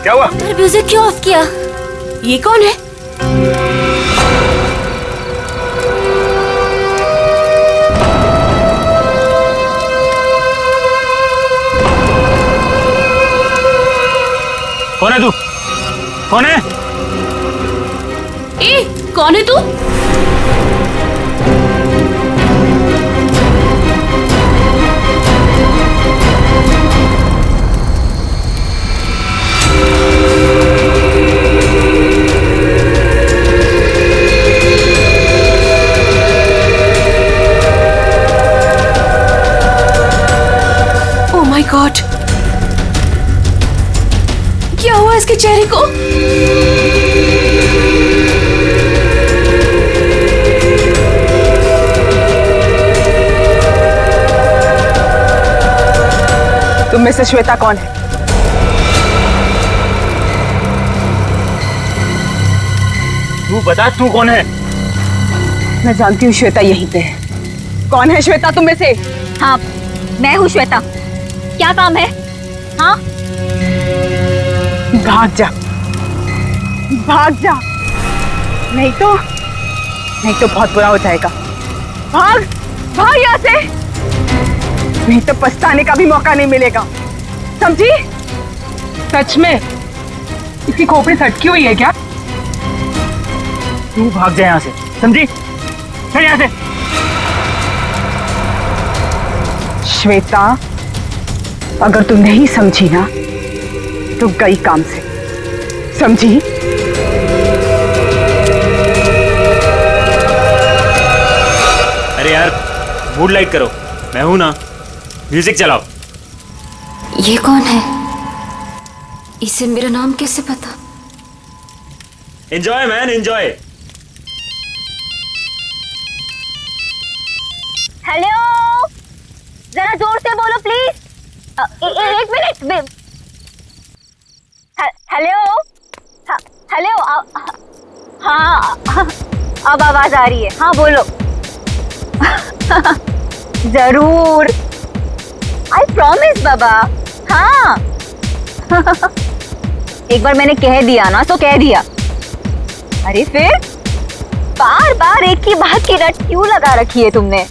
क्या हुआ? म्यूजिक क्यों ऑफ किया? ये कौन है? कौन है तू? कौन है? ए, कौन है तू? ओह माय गॉड, क्या हुआ इसके चेहरे को? तुम में से श्वेता कौन है? तू बता, तू कौन है? मैं जानती हूँ श्वेता यहीं पे है। कौन है श्वेता तुम में से? हाँ, मैं हूँ श्वेता। क्या काम है? हाँ, भाग जा, भाग जा, नहीं तो बहुत बुरा हो जाएगा। भाग, भाग यहाँ से, नहीं तो पछताने का भी मौका नहीं मिलेगा, समझी? सच में इसकी खोपड़ी सटकी हुई है क्या? तू भाग जा यहाँ से, समझी? चल यहाँ से। श्वेता, अगर तुम नहीं समझी ना तो गई काम से, समझी? अरे यार, मूड लाइट करो, मैं हूं ना। म्यूजिक चलाओ। ये कौन है? इसे मेरा नाम कैसे पता? Enjoy man, enjoy. हेलो, जरा जोर से बोलो प्लीज। एक मिनट। हेलो, हेलो, हाँ, अब आवाज आ रही है। हाँ बोलो। जरूर, आई प्रॉमिस बाबा। हाँ। एक बार मैंने कह दिया ना तो कह दिया। अरे फिर बार बार एक ही बात की रट क्यों लगा रखी है तुमने?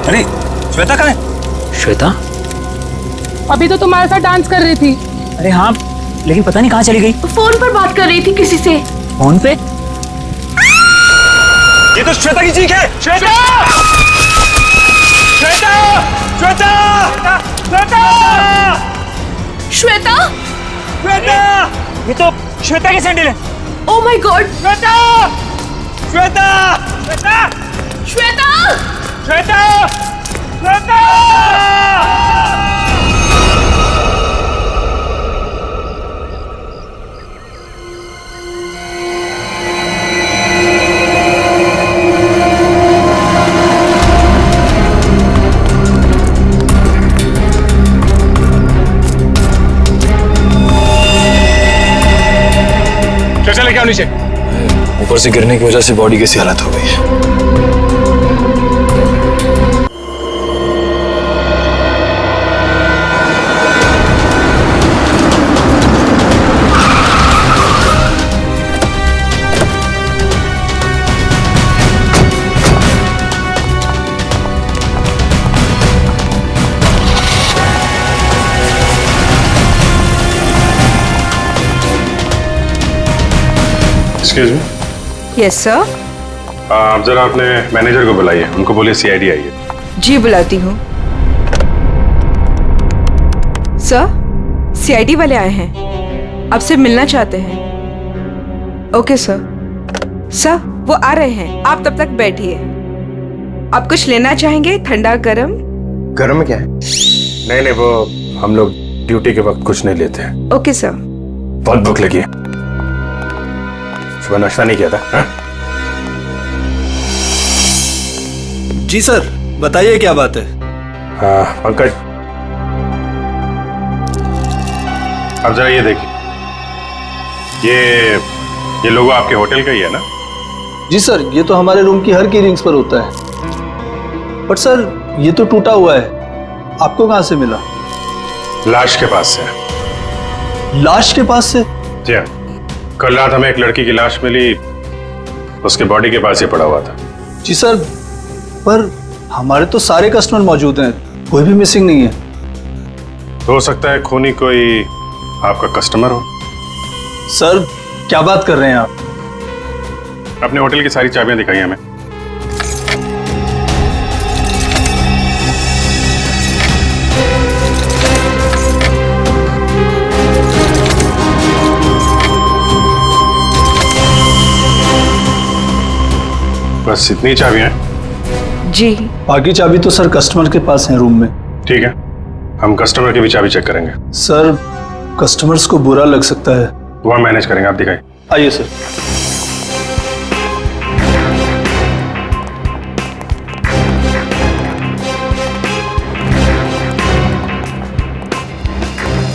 अरे श्वेता कहाँ है? श्वेता? अभी तो तुम्हारे साथ डांस कर रही थी। अरे हाँ, लेकिन पता नहीं कहाँ चली गई। फोन पर बात कर रही थी किसी से। फोन पे? ये तो श्वेता की चीख है। श्वेता! श्वेता! श्वेता! श्वेता! श्वेता? श्वेता! ये तो श्वेता के सैंडल है। Oh my God. Shweta! Shweta! Shweta! Shweta! Shweta! Shweta! लेके आओ नीचे। ऊपर से गिरने की वजह से बॉडी कैसी हालत हो गई है। Excuse me. Yes sir. आप जरा अपने मैनेजर को बुलाइए, उनको बोलिए सीआईडी आई है। जी बुलाती हूँ। सर, सीआईडी वाले आए हैं, आपसे मिलना चाहते हैं। Okay sir. सर, वो आ रहे हैं, आप तब तक बैठिए। आप कुछ लेना चाहेंगे? ठंडा, गरम? गरम में क्या है? नहीं, वो हम लोग ड्यूटी के वक्त कुछ नहीं लेते हैं। Okay sir. बहुत भूख लगी है, सुबह नाश्ता नहीं किया था। हा? जी सर, बताइए क्या बात है? पंकज, अब जरा ये देखिए, ये लोगो आपके होटल का ही है ना? जी सर, ये तो हमारे रूम की हर की रिंग्स पर होता है। बट सर, ये तो टूटा हुआ है, आपको कहाँ से मिला? लाश के पास से। लाश के पास से? जी हाँ, कल रात हमें एक लड़की की लाश मिली, उसके बॉडी के पास ही पड़ा हुआ था। जी सर, पर हमारे तो सारे कस्टमर मौजूद हैं, कोई भी मिसिंग नहीं है। हो सकता है खूनी कोई आपका कस्टमर हो। सर क्या बात कर रहे हैं आप? अपने होटल की सारी चाबियां दिखाई हमें। बस इतनी चाबियां हैं? जी। बाकी चाबी तो सर कस्टमर के पास है रूम में। ठीक है, हम कस्टमर की भी चाबी चेक करेंगे। सर कस्टमर्स को बुरा लग सकता है। वो हम मैनेज करेंगे, आप दिखाइए। आइए सर।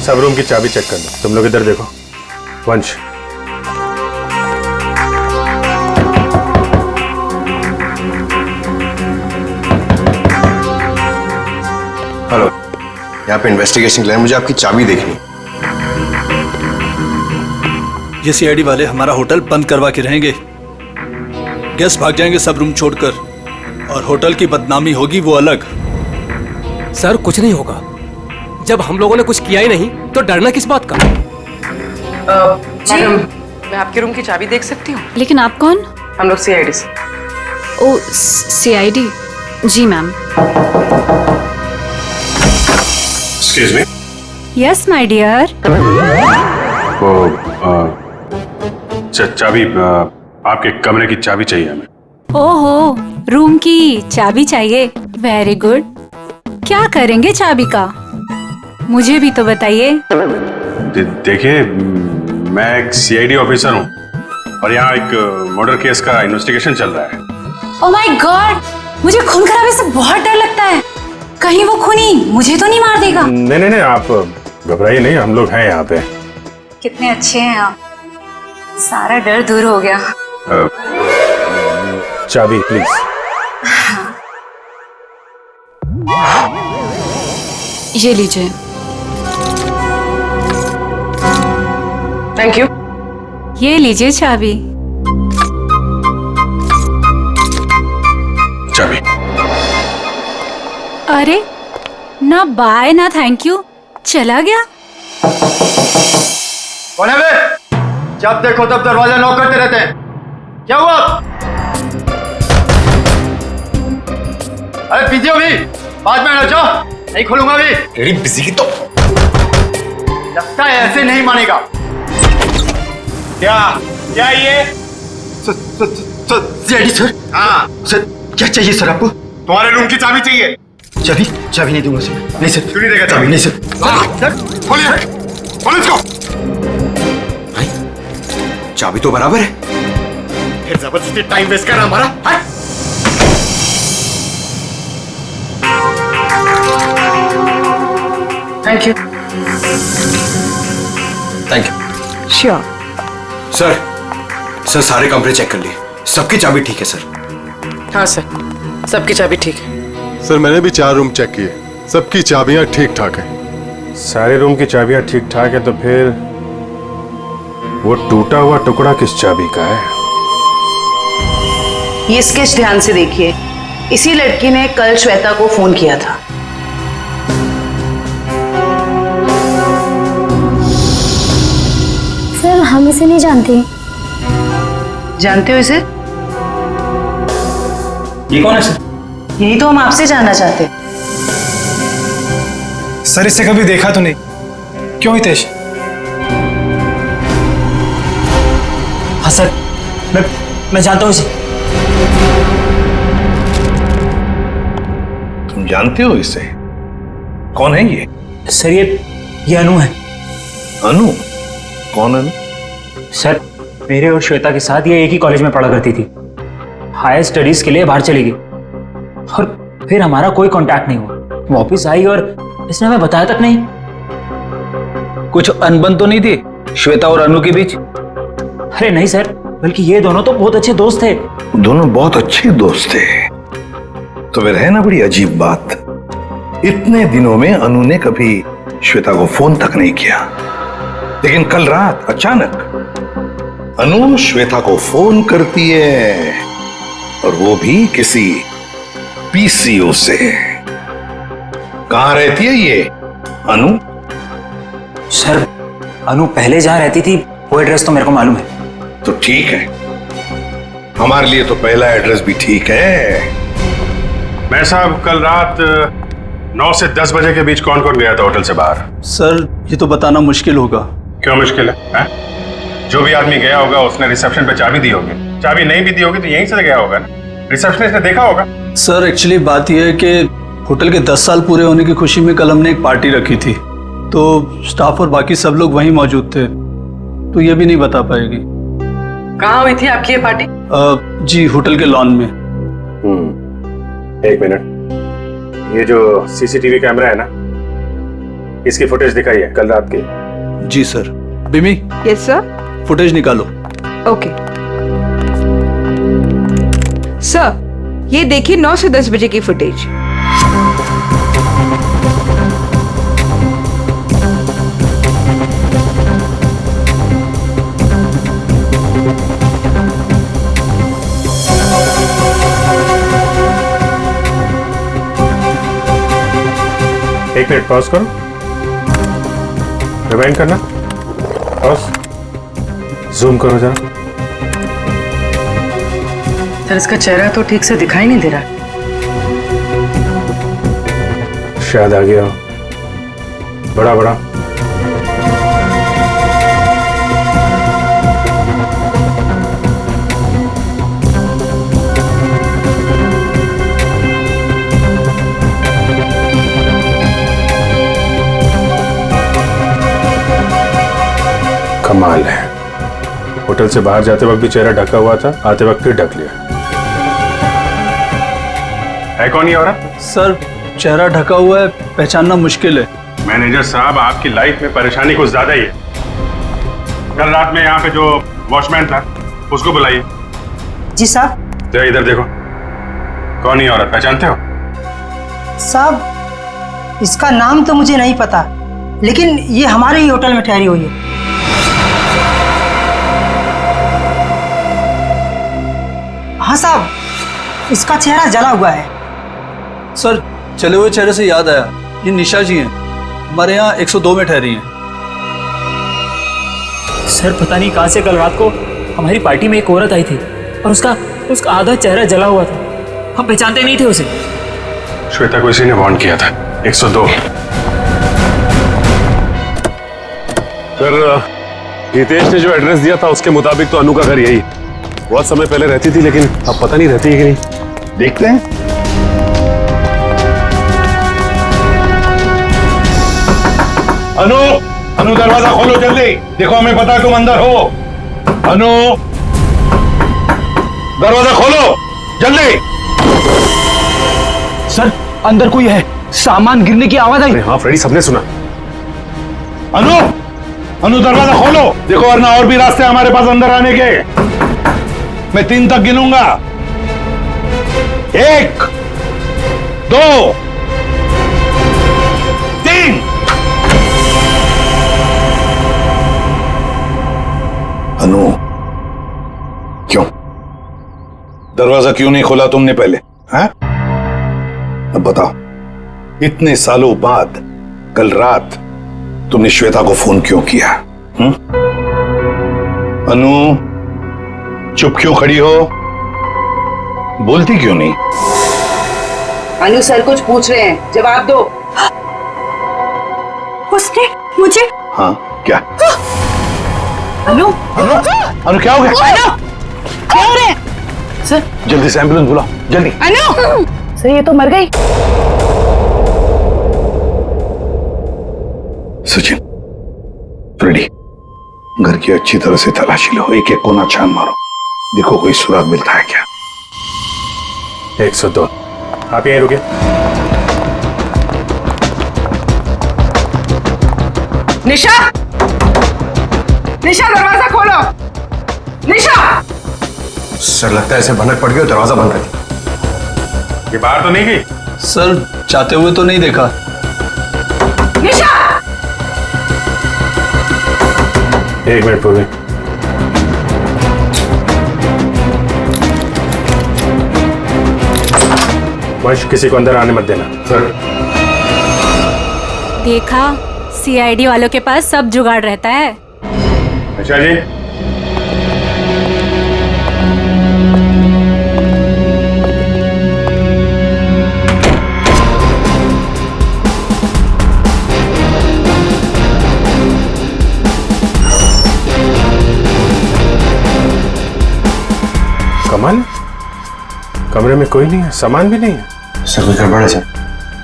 सब रूम की चाबी चेक कर लो। तुम लोग इधर देखो। वंश, हेलो, यहाँ पे इन्वेस्टिगेशन के लिए मुझे आपकी चाबी देखनी। ये सीआईडी वाले हमारा होटल बंद करवा के रहेंगे, गेस्ट भाग जाएंगे सब रूम छोड़कर, और होटल की बदनामी होगी वो अलग। सर कुछ नहीं होगा, जब हम लोगों ने कुछ किया ही नहीं तो डरना किस बात का? मैडम, मैं आपके रूम की चाबी देख सकती हूँ? लेकिन आप कौन? हम लोग सीआईडी से। Oh CID? जी ma'am. Excuse me. Yes my dear. वो चाबी, आपके कमरे की चाबी चाहिए हमें। ओहो, रूम की चाबी चाहिए? Very good. क्या करेंगे चाबी का? मुझे भी तो बताइए। देखिए, मैं एक सीआईडी ऑफिसर हूँ और यहाँ एक मर्डर केस का इन्वेस्टिगेशन चल रहा है। ओह माय गॉड, मुझे खून खराबे से बहुत डर लगता है। कहीं वो खूनी मुझे तो नहीं मार देगा? नहीं नहीं नहीं, आप घबराइए नहीं, हम लोग हैं यहाँ पे। कितने अच्छे हैं आप, सारा डर दूर हो गया। चाबी प्लीज। ये लीजिए। Thank you. ये लीजिए चाबी। चाबी। अरे ना बाय ना थैंक यू, चला गया। कौन है बे? जब देखो तब दरवाजा नॉक करते रहते हैं, क्या हुआ? अरे बिजी हो भी, बाद में जाओ, नहीं खोलूंगा भी। तेरी बिजी की तो लगता है ऐसे नहीं मानेगा। क्या क्या ये? CID sir. हाँ सर, क्या चाहिए सर आपको? तुम्हारे रूम की चाबी चाहिए। चाबी? चाबी नहीं दूंगा सर। नहीं सर, क्यों नहीं देगा चाबी? नहीं सर। सर खोलिए, खोलो इसको। चाबी तो बराबर है, फिर जबरदस्ती टाइम वेस्ट कर रहा हमारा। Thank you. Thank you. Sure. Sir सारे कमरे चेक कर लिए, सबकी चाबी ठीक है सर। हाँ सर, सबकी चाबी ठीक है। सर मैंने भी 4 रूम चेक किए, सबकी चाबियां ठीक ठाक हैं। सारे रूम की चाबियां ठीक ठाक है, तो फिर वो टूटा हुआ टुकड़ा किस चाबी का है? ये स्केच ध्यान से देखिए, इसी लड़की ने कल श्वेता को फोन किया था। सर हम इसे नहीं जानते। जानते हो इसे? ये कौन है सर? यही तो हम आपसे जानना चाहते हैं। सर इसे कभी देखा तो नहीं। क्यों हितेश? हाँ सर, मैं जानता हूँ इसे। तुम जानते हो इसे? कौन है ये? सर ये अनु है। अनु? कौन अनु? सर मेरे और श्वेता के साथ ये एक ही कॉलेज में पढ़ा करती थी। हायर स्टडीज के लिए बाहर चली गई और फिर हमारा कोई कांटेक्ट नहीं हुआ। वापस आई और इसने हमें बताया तक नहीं। कुछ अनबन तो नहीं थी श्वेता और अनु के बीच? अरे नहीं सर, बल्कि ये दोनों तो बहुत अच्छे दोस्त थे। दोनों बहुत अच्छे दोस्त थे, तो फिर है ना बड़ी अजीब बात। इतने दिनों में अनु ने कभी श्वेता को फोन तक नहीं किया, लेकिन कल रात अचानक अनु श्वेता को फोन करती है, और वो भी किसी पीसीओ से। कहां रहती है ये अनु? सर, अनु पहले जहां रहती थी वो एड्रेस तो मेरे को मालूम है। तो ठीक है, हमारे लिए तो पहला एड्रेस भी ठीक है। मैं साहब कल रात 9 से 10 बजे के बीच कौन कौन गया था होटल से बाहर? सर, ये तो बताना मुश्किल होगा। क्यों मुश्किल है? जो भी आदमी गया होगा उसने रिसेप्शन पे चाबी दी होगी, चाबी नहीं भी दी होगी तो यहीं से गया होगा ना, रिसेप्शनिस्ट ने देखा होगा। सर, एक्चुअली बात यह है कि होटल के 10 साल पूरे होने की खुशी में कल हमने एक पार्टी रखी थी, तो स्टाफ और बाकी सब लोग वहीं मौजूद थे, तो ये भी नहीं बता पाएगी। कहाँ हुई थी आपकी ये पार्टी? जी, होटल के लॉन में। एक मिनट, ये जो सीसीटीवी कैमरा है ना, इसकी फुटेज दिखाई है कल रात की। जी सर। बिमी। Yes sir. फुटेज निकालो। ओके सर, ये देखिए 9 से 10 बजे की फुटेज। एक मिनट पॉज करो, रिवाइंड करना, पॉज, जूम करो जरा। सर, इसका चेहरा तो ठीक से दिखाई नहीं दे रहा। शायद आ गया हो, बड़ा बड़ा। कमाल है, होटल से बाहर जाते वक्त भी चेहरा ढका हुआ था, आते वक्त फिर ढक लिया। है कौन ये औरत? सर, चेहरा ढका हुआ है, पहचानना मुश्किल है। मैनेजर साहब, आपकी लाइफ में परेशानी कुछ ज्यादा ही है। कल रात में यहाँ पे जो वॉचमैन था उसको बुलाइए। जी साहब। तो इधर देखो, कौन ये औरत, पहचानते हो? साहब, इसका नाम तो मुझे नहीं पता, लेकिन ये हमारे ही होटल में ठहरी हुई है। हाँ साहब, इसका चेहरा जला हुआ है। सर, चले हुए चेहरे से याद आया, ये निशा जी हैं, हमारे यहाँ 102 में ठहरी हैं। सर, पता नहीं कहां से कल रात को हमारी पार्टी में एक औरत आई थी और उसका आधा चेहरा जला हुआ था, हम पहचानते नहीं थे उसे। श्वेता को इसी ने वार्न किया था। 102। सर, हितेश ने जो एड्रेस दिया था उसके मुताबिक तो अनु का घर यही है। बहुत समय पहले रहती थी, लेकिन अब पता नहीं रहती है कि नहीं। देखते हैं। अनु, अनु दरवाजा खोलो जल्दी, देखो हमें पता है तुम अंदर हो। अनु, दरवाजा खोलो जल्दी। सर, अंदर कोई है, सामान गिरने की आवाज आई। हाँ फ्रेडी, सबने सुना। अनु, अनु दरवाजा खोलो, देखो वरना और भी रास्ते हमारे पास अंदर आने के। मैं 3 तक गिनूंगा। 1, 2, 3। अनु, क्यों दरवाजा क्यों नहीं खोला तुमने पहले? हैं? अब बताओ, इतने सालों बाद कल रात तुमने श्वेता को फोन क्यों किया? अनु, चुप क्यों खड़ी हो? बोलती क्यों नहीं? अनु सर कुछ पूछ रहे हैं, जवाब दो। उसने मुझे। हाँ, क्या? अनु, अनु, अनु क्या हो गया? अनु, क्या हो रहा है? सर, जल्दी से एम्बुलेंस बुलाओ, जल्दी। अनु, सर ये तो मर गई। सचिन, फ्रेडी, घर की अच्छी तरह से तलाशी लो, एक एक कोना छान मारो, देखो कोई सुराग मिलता है क्या। 102। आप यहीं रुके। निशा, निशा दरवाजा खोलो। निशा। सर, लगता है ऐसे भनक पड़ गई, दरवाजा बंद कर दिया। ये बाहर तो नहीं गई? सर जाते हुए तो नहीं देखा। निशा! एक मिनट पूर्वी। वंश, किसी को अंदर आने मत देना। सर। देखा, सीआईडी वालों के पास सब जुगाड़ रहता है। अच्छा जी। कमाल, कमरे में कोई नहीं है, सामान भी नहीं है। सर कुछ गड़बड़ है सर।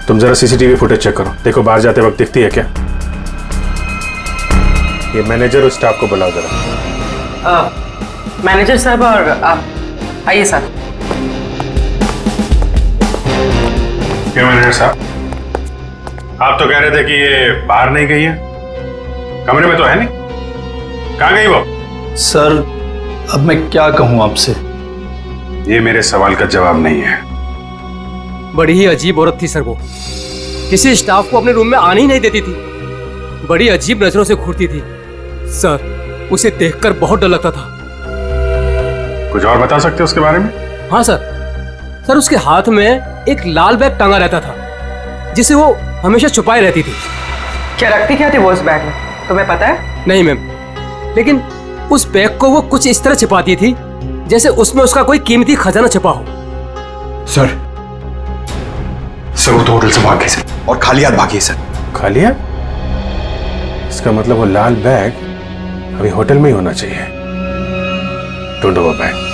तुम जरा सीसीटीवी फुटेज चेक करो, देखो बाहर जाते वक्त दिखती है क्या। ये मैनेजर और स्टाफ को बुलाओ जरा। मैनेजर साहब और आप आइए सर। क्यों मैनेजर साहब, आप तो कह रहे थे कि ये बाहर नहीं गई है, कमरे में तो है नहीं, कहाँ गई वो? सर अब मैं क्या कहूं आपसे। ये मेरे सवाल का जवाब नहीं है। बड़ी ही अजीब औरत थी सर वो, किसी स्टाफ को अपने रूम में आने ही नहीं देती थी, बड़ी अजीब नजरों से घूरती थी सर, उसे देखकर बहुत डर लगता था। कुछ और बता सकते हो उसके बारे में? हाँ सर, उसके हाथ में एक लाल बैग टांगा रहता था जिसे वो हमेशा छुपाए रहती थी। क्या रखती क्या थी वो उस बैग में, तुम्हें पता है? नहीं मैम, लेकिन उस बैग को वो कुछ इस तरह छिपाती थी जैसे उसमें उसका कोई कीमती खजाना छिपा हो। सर वो तो होटल से भाग गई सर, और खाली हाथ भागी है सर। खाली हाथ? इसका मतलब वो लाल बैग अभी होटल में ही होना चाहिए। ढूंढो वो बैग।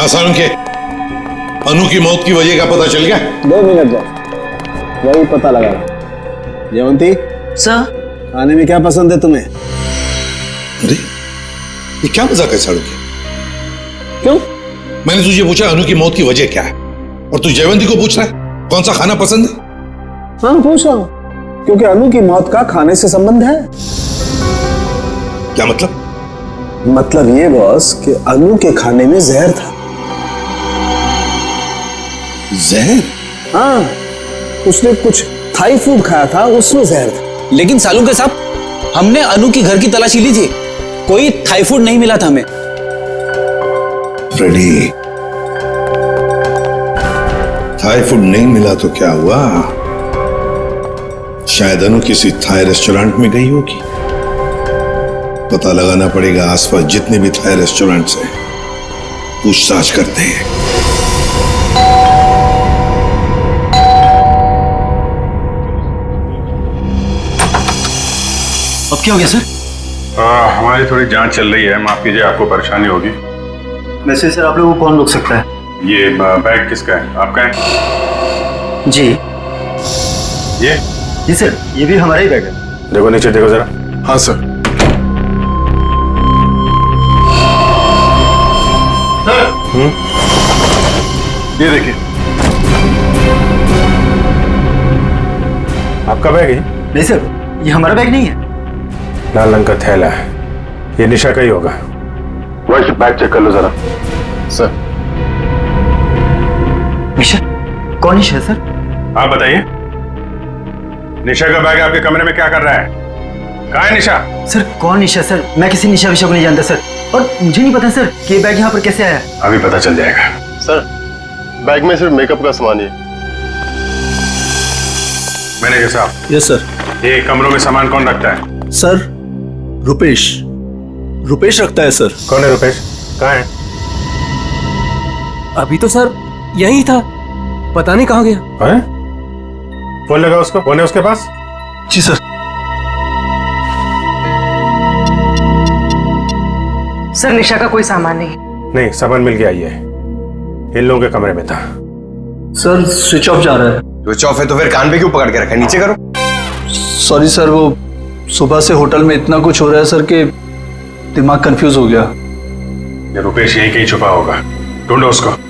आसान के अनु की मौत की वजह का पता चल गया? 2 मिनट जाओ, वही पता लगा। जयवंती सर, खाने में क्या पसंद है तुम्हें? अरे ये क्या मजाक है साड़ू के? क्यों? मैंने तुझे पूछा अनु की मौत की वजह क्या है, और तू जयवंती को पूछ रहा है कौन सा खाना पसंद है? हाँ पूछ रहा हूं, क्योंकि अनु की मौत का खाने से संबंध है। क्या मतलब? मतलब ये बॉस कि अनु के खाने में जहर था। जहर? हाँ, उसने कुछ थाई फूड खाया था, उसमें जहर था। लेकिन सालू के साहब, हमने अनु की घर की तलाशी ली थी, कोई थाई फूड नहीं मिला था हमें। फ्रेडी, थाई फूड नहीं मिला तो क्या हुआ? शायद अनु किसी थाई रेस्टोरेंट में गई होगी। पता लगाना पड़ेगा आसपास जितने भी थाई रेस्टोरेंट्स हैं, पूछताछ करते हैं। अब क्या हो गया सर? हमारी थोड़ी जांच चल रही है, माफ कीजिए आपको परेशानी होगी। वैसे सर आप लोगों को कौन रोक सकता है? ये बैग किसका है? आपका है? जी। ये? जी सर, ये भी हमारा ही बैग है। देखो नीचे देखो जरा। हाँ सर। ये देखिए, आपका बैग है? नहीं सर, ये हमारा बैग नहीं है। लाल रंग का थैला है, ये निशा का ही होगा। वही बैग चेक कर लो जरा। सर। निशा? कौन निशा सर? आप बताइए, निशा का बैग आपके कमरे में क्या कर रहा है? कहाँ है निशा? सर कौन निशा सर? मैं किसी निशा विशा को नहीं जानता सर, और मुझे नहीं पता सर कि ये बैग यहाँ पर कैसे आया। अभी पता चल जाएगा। सर बैग में सिर्फ मेकअप का सामान है। मैनेजर साहब। Yes sir. ये कमरों में सामान कौन रखता है? सर रुपेश रखता है सर। कौन है रुपेश? कहाँ है? अभी तो सर यही था, पता नहीं कहाँ गया। है? फोन लगा उसको, फोन है उसके पास? जी सर। सर निशा का कोई सामान नहीं। नहीं, सामान मिल गया। इन लोगों के कमरे में था। सर स्विच ऑफ जा रहा है। स्विच ऑफ है तो फिर कान पे क्यों पकड़ के रखा है? नीचे करो। सॉरी सर, वो सुबह से होटल में इतना कुछ हो रहा है सर कि दिमाग कंफ्यूज हो गया। ये रुपेश यहीं कहीं छुपा होगा, ढूंढो उसको।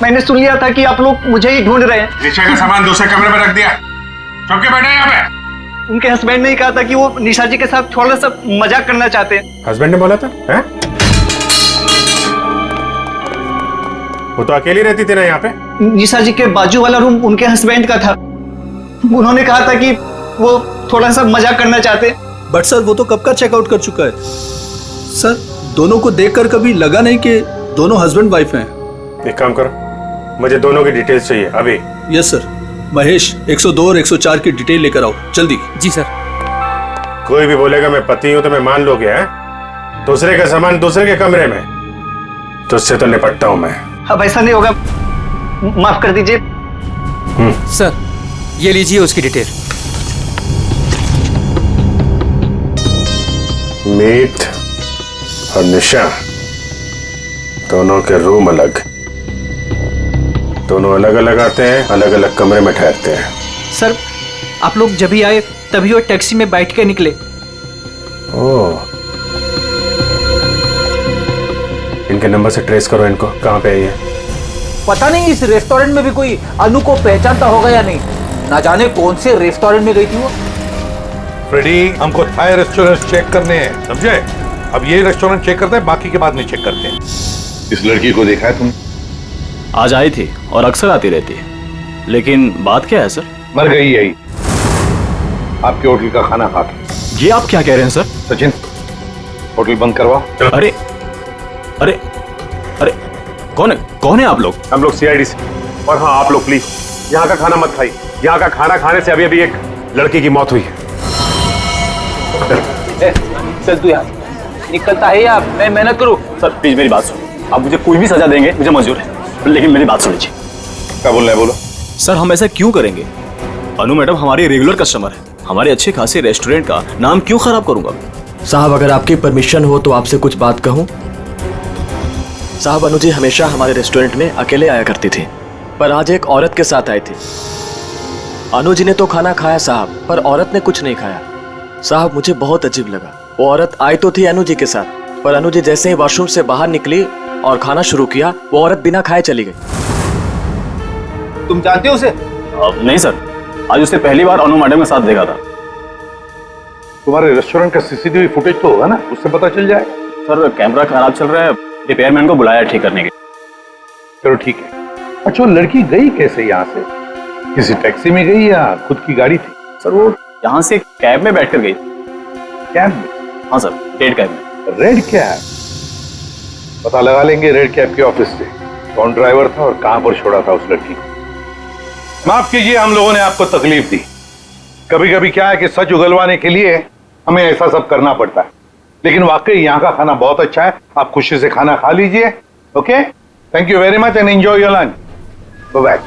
मैंने सुन लिया था कि आप लोग मुझे ही ढूंढ रहे हैं। नीचे का सामान दूसरे कमरे में रख दिया, चुप के बैठे यहाँ पे। उनके हस्बैंड ने ही कहा था कि वो निशा जी के साथ थोड़ा सा मजाक करना चाहते हैं। हस्बैंड ने बोला था? हैं? वो तो अकेली रहती थी ना यहाँ पे। निशा जी के बाजू वाला रूम उनके हस्बैंड का था। उन्होंने कहा था कि वो थोड़ा सा मजाक करना चाहते हैं। बट सर वो तो कब का चेकआउट कर चुका है। सर दोनों को देखकर कभी लगा नहीं कि दोनों हस्बैंड वाइफ हैं। एक काम करो, मुझे दोनों की डिटेल्स चाहिए अभी। Yes sir. महेश 102 और 104 की डिटेल लेकर आओ जल्दी। जी सर। कोई भी बोलेगा मैं पति हूं तो मैं मान लोगे? हैं? दूसरे का सामान दूसरे के कमरे में, तो उससे तो निपटता हूं मैं। अब ऐसा नहीं होगा, माफ कर दीजिए। सर ये लीजिए उसकी डिटेल। मीत और निशा दोनों के रूम अलग, दोनों अलग अलग आते हैं, अलग अलग कमरे में ठहरते हैं। सर आप लोग जब ही आए तभी वो टैक्सी में बैठ के निकले। ओह, इनके नंबर से ट्रेस करो इनको, कहाँ पे है ये? पता नहीं इस रेस्टोरेंट में भी कोई अनु को पहचानता होगा या नहीं। ना जाने कौन से रेस्टोरेंट में गई थी वो। फ्रेडी, हमको थाई रेस्टोरेंट चेक करने हैं, समझे? अब ये रेस्टोरेंट चेक करते हैं, बाकी के बाद नहीं चेक करते हैं। इस लड़की को देखा है तुमने? आज आई थी और अक्सर आती रहती है, लेकिन बात क्या है सर? मर गई यही आपके होटल का खाना खा के। ये आप क्या कह रहे हैं सर? सचिन, होटल बंद करवा। अरे अरे अरे कौन है आप लोग? हम लोग सीआईडी से। और हाँ आप लोग प्लीज यहाँ का खाना मत खाइए। यहाँ का खाना खाने से अभी अभी एक लड़की की मौत हुई है। चल तू यार, निकलता है या मैं मेहनत करूँ? सर प्लीज मेरी बात सुनो, आप मुझे कोई भी सजा देंगे मुझे मंजूर है, लेकिन मेरी बात सुन लीजिए। क्या बोल रहे हैं, बोलो। सर हम ऐसा क्यों करेंगे? अनु मैडम हमारी रेगुलर कस्टमर है, हमारे अच्छे खासे रेस्टोरेंट का नाम क्यों खराब करूंगा? साहब अगर आपकी परमिशन हो तो आपसे कुछ बात कहूं। साहब अनु जी हमेशा हमारे रेस्टोरेंट में अकेले आया करती थी, पर आज एक औरत के साथ आई थी। अनु जी ने तो खाना खाया साहब, पर औरत ने कुछ नहीं खाया। साहब मुझे बहुत अजीब लगा। वो औरत आई तो थी अनु जी के साथ, पर अनु जी जैसे ही वॉशरूम से बाहर निकली और खाना शुरू किया, वो औरत बिना खाए चली गई। तुम जानते हो उसे? नहीं सर, आज उसने पहली बार अनु मैडम के साथ देखा था। तुम्हारे रेस्टोरेंट का सीसीटीवी फुटेज तो होगा ना, उससे पता चल जाए। सर कैमरा खराब चल रहा है, रिपेयरमैन को बुलाया ठीक करने के। चलो ठीक है। अच्छा वो लड़की गई कैसे यहाँ से? किसी टैक्सी में गई या खुद की गाड़ी थी? सर वो यहाँ से कैब में बैठकर गई। कैब में? हाँ सर, रेड कैब में। Red cab? पता लगा लेंगे रेड कैब के ऑफिस से कौन ड्राइवर था और कहां पर छोड़ा था उस लड़की को। माफ कीजिए हम लोगों ने आपको तकलीफ दी। कभी कभी क्या है कि सच उगलवाने के लिए हमें ऐसा सब करना पड़ता है, लेकिन वाकई यहाँ का खाना बहुत अच्छा है। आप खुशी से खाना खा लीजिए। Okay, thank you very much and enjoy your lunch. Bye.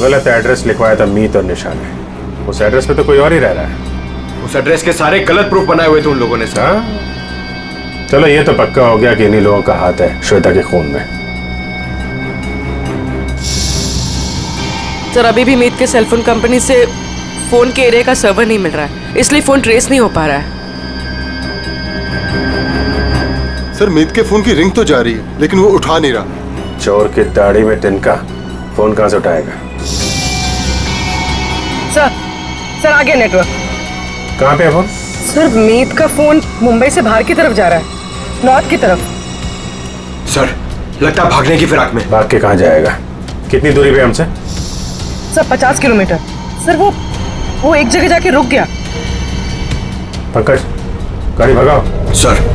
गलत एड्रेस लिखवाया था मीत और निशा ने। उस एड्रेस पे तो कोई और ही रह रहा है। उस एड्रेस के सारे गलत प्रूफ बनाए हुए थे उन लोगों ने सर। चलो ये तो पक्का हो गया कि इन्हीं लोगों का हाथ है श्वेता के खून में। सर अभी भी मीत के सेलफोन कंपनी से फोन के एरिया का सर्वर नहीं मिल रहा है, इसलिए फोन ट्रेस नहीं हो पा रहा है। सर मीत के फोन की रिंग तो जा रही है, लेकिन वो उठा नहीं रहा। चोर की दाढ़ी में तिनका, फोन कहां से उठाएगा? सर आ गया नेटवर्क। कहां पे है फोन? सर मीत का फोन मुंबई से बाहर की तरफ जा रहा है, नॉर्थ की तरफ। सर लगता है भागने की फिराक में। भाग के कहां जाएगा? कितनी दूरी पे हमसे? Sir 50 kilometre. सर वो एक जगह जाके रुक गया। पंकज गाड़ी भगाओ। सर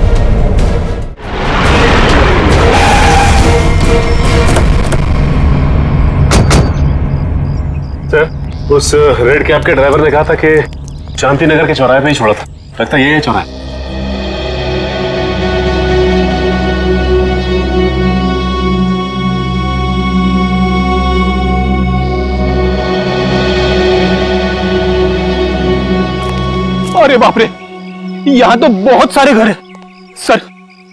उस रेड कैब के ड्राइवर ने कहा था कि शांति नगर के चौराहे पे ही छोड़ा था। लगता है ये चौराहा है। अरे बाप रे, यहाँ तो बहुत सारे घर हैं। सर,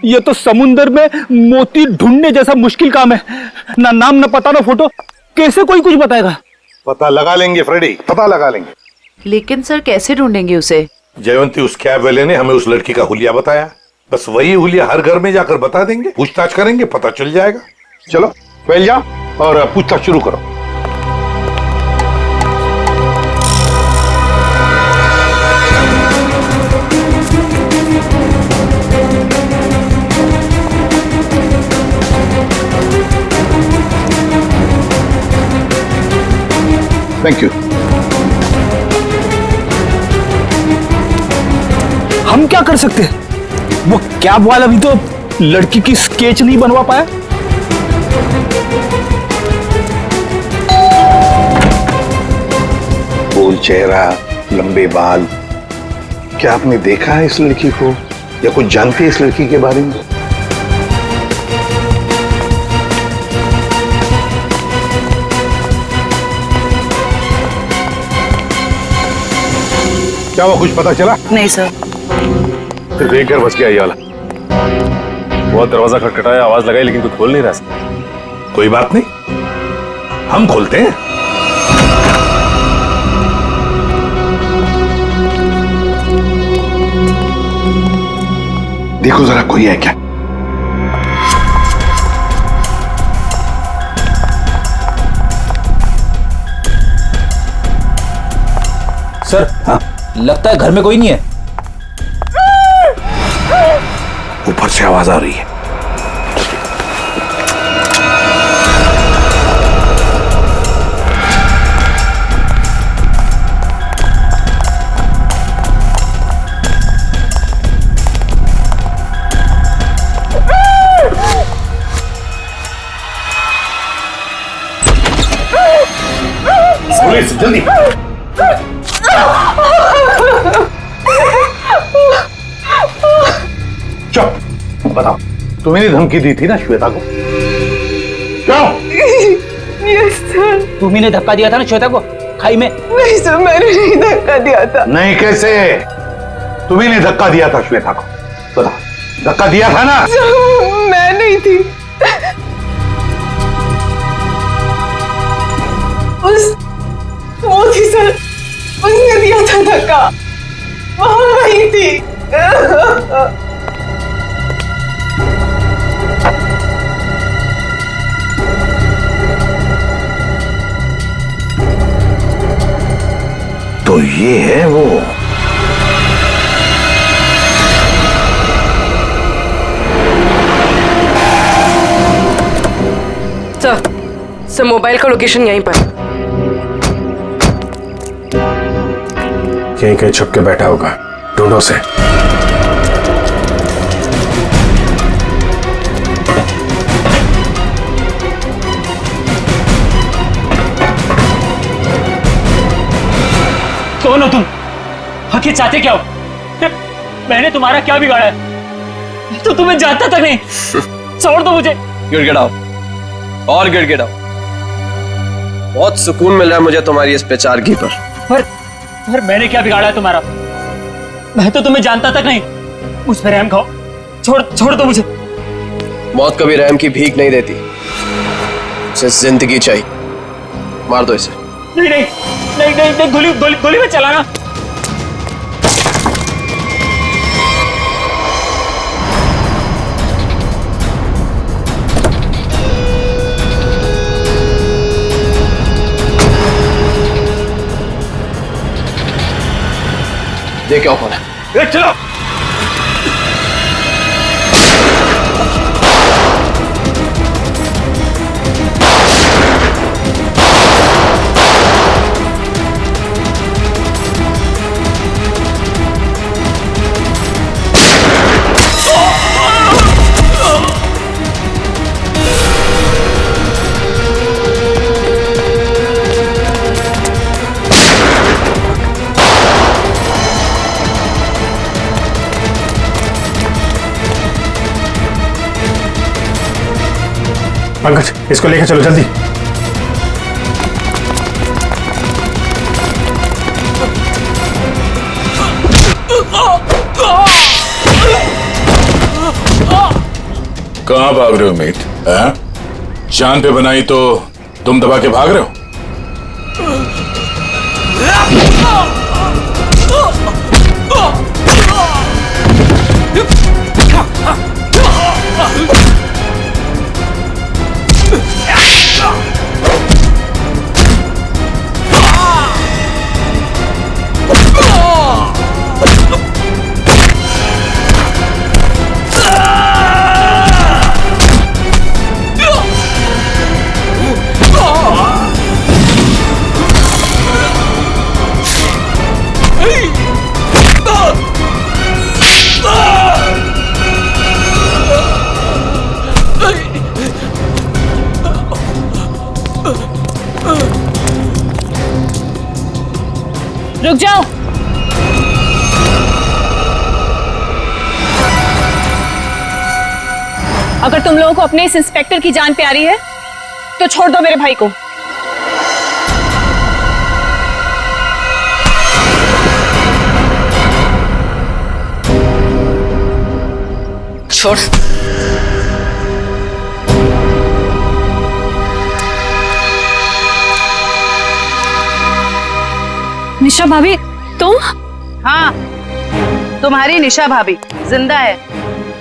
ये तो समुंदर में मोती ढूंढने जैसा मुश्किल काम है। ना नाम, ना पता, ना फोटो, कैसे कोई कुछ बताएगा? पता लगा लेंगे फ्रेडी, पता लगा लेंगे। लेकिन सर कैसे ढूंढेंगे उसे? जयवंती उस कैब वाले ने हमें उस लड़की का हुलिया बताया, बस वही हुलिया हर घर में जाकर बता देंगे, पूछताछ करेंगे, पता चल जाएगा। चलो फैल जाओ और पूछताछ शुरू करो। Thank you. हम क्या कर सकते हैं? वो कैब वाला भी तो लड़की की स्केच नहीं बनवा पाया। गोल चेहरा, लंबे बाल, क्या आपने देखा है इस लड़की को या कुछ जानते हैं इस लड़की के बारे में? क्या वो कुछ पता चला? नहीं सर। सिर्फ एक घर बच गया ये वाला। बहुत दरवाजा खटखटाया, आवाज लगाई, लेकिन कोई खोल नहीं रहा। कोई बात नहीं, हम खोलते हैं। देखो जरा कोई है क्या? सर, हाँ? लगता है घर में कोई नहीं है। ऊपर से आवाज आ रही है। पुलिस, जल्दी। चुप, बताओ, तुम्हें धमकी दी थी ना श्वेता को? क्यों? Yes sir. तुम्ही ने धक्का दिया था ना श्वेता को खाई में? नहीं सर, मैंने नहीं धक्का दिया था। नहीं, कैसे? तुम्ही ने धक्का दिया था श्वेता को, बताओ, धक्का दिया था ना? मैं नहीं थी। वो थी सर, उसने दिया था धक्का, वहां वही थी। तो ये है वो। सर, मोबाइल का लोकेशन यहीं पर। यहीं कहीं छुप के बैठा होगा, ढूंढो से। कौन हो तुम? आखिर चाहते क्या हो? मैंने तुम्हारा क्या बिगाड़ा है? तो तुम्हें जानता तक नहीं। छोड़ दो मुझे। गिड़गिड़ाओ और गिड़गिड़ाओ। बहुत सुकून मिल रहा है मुझे तुम्हारी इस पेचारगी पर। पर मैंने क्या बिगाड़ा है तुम्हारा? मैं तो तुम्हें जानता तक नहीं। मुझ पर रहम खाओ, छोड़ दो मुझे। मौत कभी रहम की भीख नहीं देती, उसे जिंदगी चाहिए। मार दो इसे। नहीं, गोली में चलाना। ये क्या कौन है? चलो। पंकज, इसको लेकर चलो जल्दी। कहाँ भाग रहे हो मीत? हैं? जान पे बनाई तो तुम दबा के भाग रहे हो? रुक जाओ। अगर तुम लोगों को अपने इस इंस्पेक्टर की जान प्यारी है तो छोड़ दो मेरे भाई को। छोड़। निशा भाभी, तुम? हाँ, तुम्हारी निशा भाभी जिंदा है।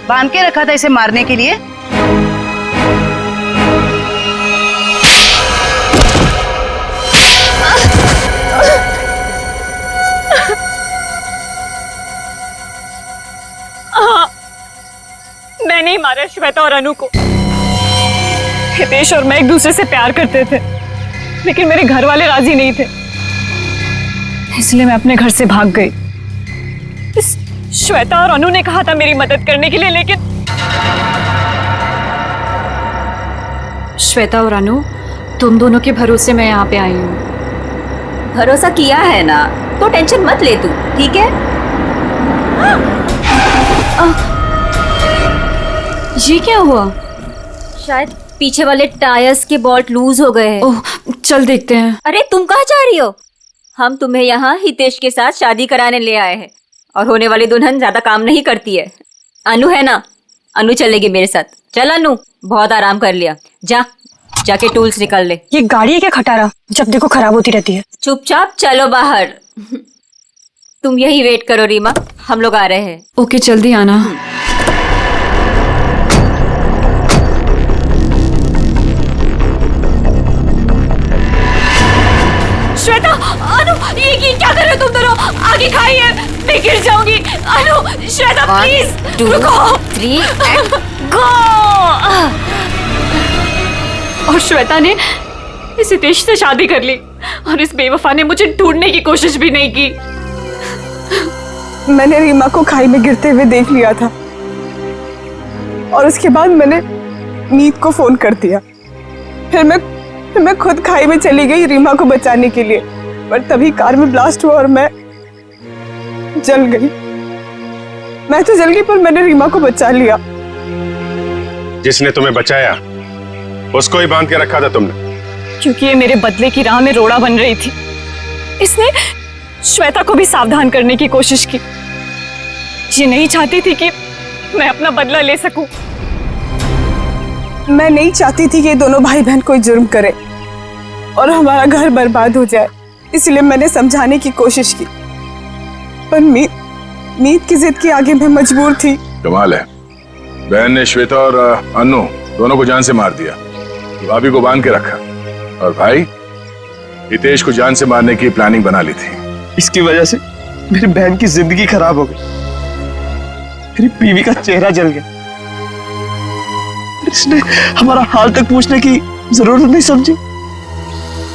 बांध के रखा था इसे मारने के लिए। हाँ, मैंने ही मारा श्वेता और अनु को। हितेश और मैं एक दूसरे से प्यार करते थे, लेकिन मेरे घर वाले राजी नहीं थे, इसलिए मैं अपने घर से भाग गई। इस श्वेता और अनु ने कहा था मेरी मदद करने के लिए, लेकिन श्वेता और अनु, तुम दोनों के भरोसे मैं यहाँ पे आई हूँ। भरोसा किया है ना, तो टेंशन मत ले तू, ठीक है? ये क्या हुआ? शायद पीछे वाले टायर्स के बोल्ट लूज हो गए हैं। ओह, चल देखते हैं। अरे तुम कहाँ जा रही हो? हम तुम्हें यहाँ हितेश के साथ शादी कराने ले आए हैं, और होने वाली दुल्हन ज्यादा काम नहीं करती है। अनु है ना, अनु चलेगी मेरे साथ। चल अनु, बहुत आराम कर लिया, जाके टूल्स निकाल ले। ये गाड़ी है क्या खटारा, जब देखो खराब होती रहती है। चुपचाप चलो बाहर। तुम यही वेट करो रीमा, हम लोग आ रहे हैं। ओके, जल्दी आना। श्वेता, अनु, ये क्या कर रहे हो तुम दोनों? आगे खाइए, मैं गिर जाऊंगी। अनु, श्वेता प्लीज रुको। 3 गो। और श्वेता ने इस हितेश से शादी कर ली, और इस बेवफा ने मुझे ढूंढने की कोशिश भी नहीं की। मैंने रीमा को खाई में गिरते हुए देख लिया था, और उसके बाद मैंने मीत को फोन कर दिया। फिर मैं खुद खाई में चली गई रीमा को बचाने के लिए, पर तभी कार में ब्लास्ट हुआ और मैं जल गई। मैं तो जल गई, पर मैंने रीमा को बचा लिया। जिसने तुम्हें बचाया उसको ही बांध के रखा था तुमने, क्योंकि ये मेरे बदले की राह में रोड़ा बन रही थी। इसने श्वेता को भी सावधान करने की कोशिश की। ये नहीं चाहती थी कि मैं अपना बदला ले सकूं। मैं नहीं चाहती थी कि ये दोनों भाई बहन कोई जुर्म करे और हमारा घर बर्बाद हो जाए, इसलिए मैंने समझाने की कोशिश की, पर मीत की जिद के आगे मैं मजबूर थी। कमाल है, बहन ने श्वेता और अनु दोनों को जान से मार दिया, भाभी को बांध के रखा, और भाई हितेश को जान से मारने की प्लानिंग बना ली थी। इसकी वजह से मेरी बहन की जिंदगी खराब हो गई, मेरी बीवी का चेहरा जल गया। इसने हमारा हाल तक पूछने की जरूरत नहीं समझी,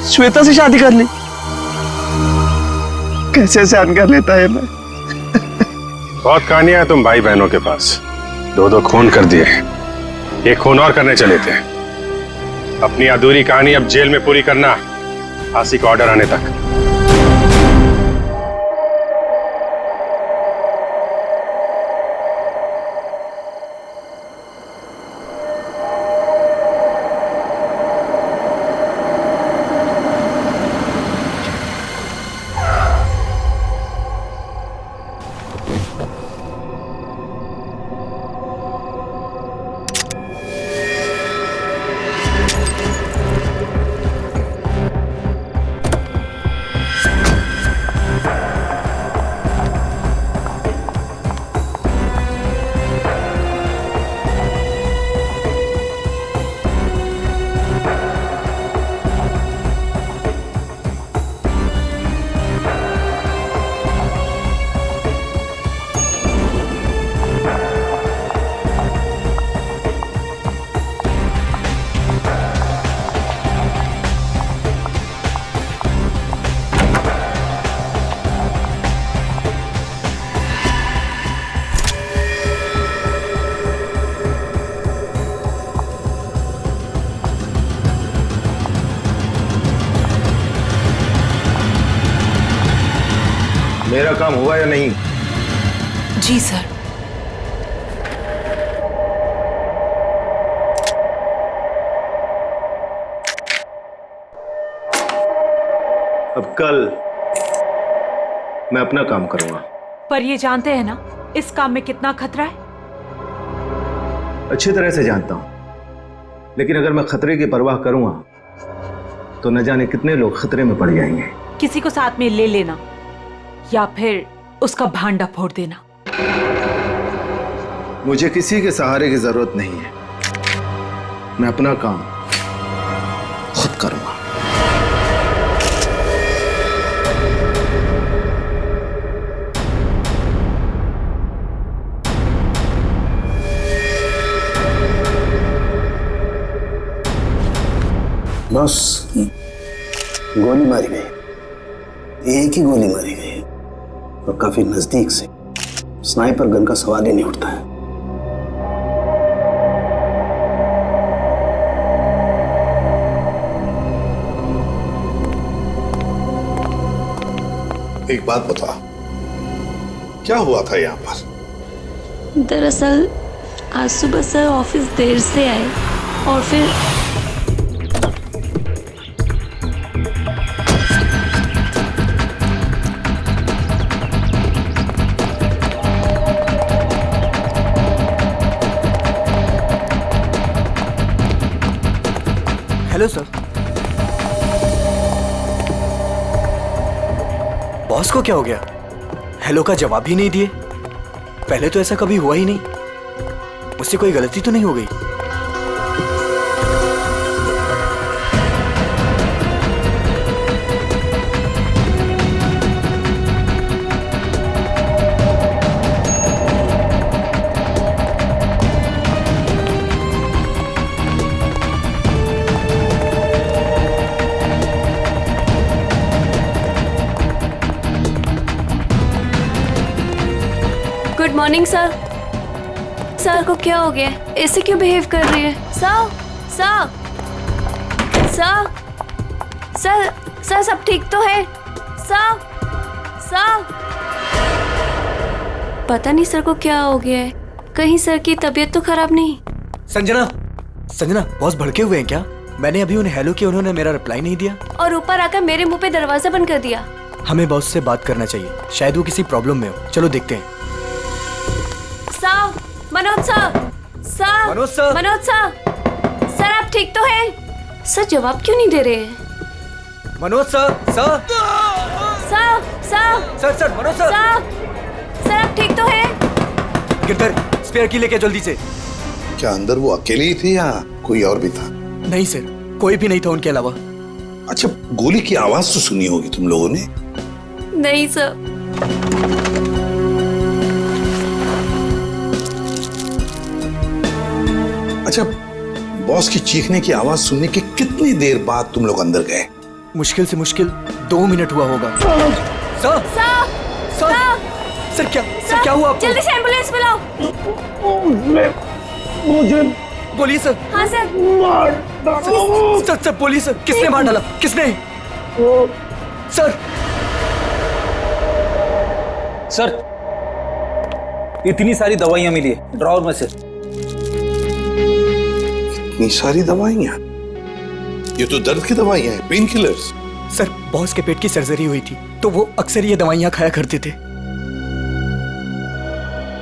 श्वेता से शादी कर ली। कैसे सहन कर लेता है मैं। बहुत कहानियां हैं तुम भाई बहनों के पास, 2 खून कर दिए, एक खून और करने चले थे। अपनी अधूरी कहानी अब जेल में पूरी करना, फांसी का ऑर्डर आने तक। मेरा काम हुआ या नहीं? जी सर। अब कल मैं अपना काम करूंगा। पर ये जानते हैं ना इस काम में कितना खतरा है? अच्छी तरह से जानता हूं, लेकिन अगर मैं खतरे की परवाह करूंगा तो न जाने कितने लोग खतरे में पड़ जाएंगे। किसी को साथ में ले लेना या फिर उसका भांडा फोड़ देना। मुझे किसी के सहारे की जरूरत नहीं है। मैं अपना काम खुद करूंगा। बस गोली मारी गई, एक ही गोली मारी गई और काफी नजदीक से। स्नाइपर गन का सवाल ही नहीं उठता है। एक बात बता, क्या हुआ था यहाँ पर? दरअसल आज सुबह सर ऑफिस देर से आए और फिर हेलो सर। बॉस को क्या हो गया? हेलो का जवाब ही नहीं दिए। पहले तो ऐसा कभी हुआ ही नहीं। मुझसे कोई गलती तो नहीं हो गई? Good morning sir. सर को क्या हो गया? ऐसे क्यों बिहेव कर रही है? Sir sir sir sir sir सब ठीक तो है? सर सर पता नहीं सर को क्या हो गया है। कहीं सर की तबीयत तो खराब नहीं? संजना, संजना, बॉस भड़के हुए हैं क्या? मैंने अभी उन्हें हेलो किया, उन्होंने मेरा रिप्लाई नहीं दिया और ऊपर आकर मेरे मुंह पे दरवाजा बंद कर दिया। हमें बॉस से बात करना चाहिए, शायद वो किसी प्रॉब्लम में हो। चलो देखते हैं। Sir, Manoj sir, sir, Manoj sir, Manoj sir, sir आप ठीक तो हैं? सर जवाब क्यों नहीं दे रहे हैं? Manoj sir, sir, sir, sir, sir, sir, Manoj sir, sir आप ठीक तो हैं? गिरधर, स्पेयर की लेके जल्दी से। क्या अंदर वो अकेली ही थी या कोई और भी था? नहीं सर, कोई भी नहीं था उनके अलावा। अच्छा, गोली की आवाज तो सुनी होगी तुम लोगों ने? नहीं सर। अच्छा, बॉस की चीखने की आवाज सुनने के कितनी देर बाद तुम लोग अंदर गए? मुश्किल से मुश्किल 2 मिनट हुआ होगा। सर, सर, सर, सर क्या हुआ आपको? जल्दी से एम्बुलेंस बुलाओ। मुझे बोलिए सर। हाँ सर। सर, सर बोलिए सर, किसने मार डाला? किसने? सर, सर इतनी सारी दवाइयां मिली है ड्रॉवर में से। इतनी सारी दवाइयां? ये तो दर्द की दवाइयां हैं, पेन किलर्स। सर बॉस के पेट की सर्जरी हुई थी तो वो अक्सर ये दवाइयां खाया करते थे।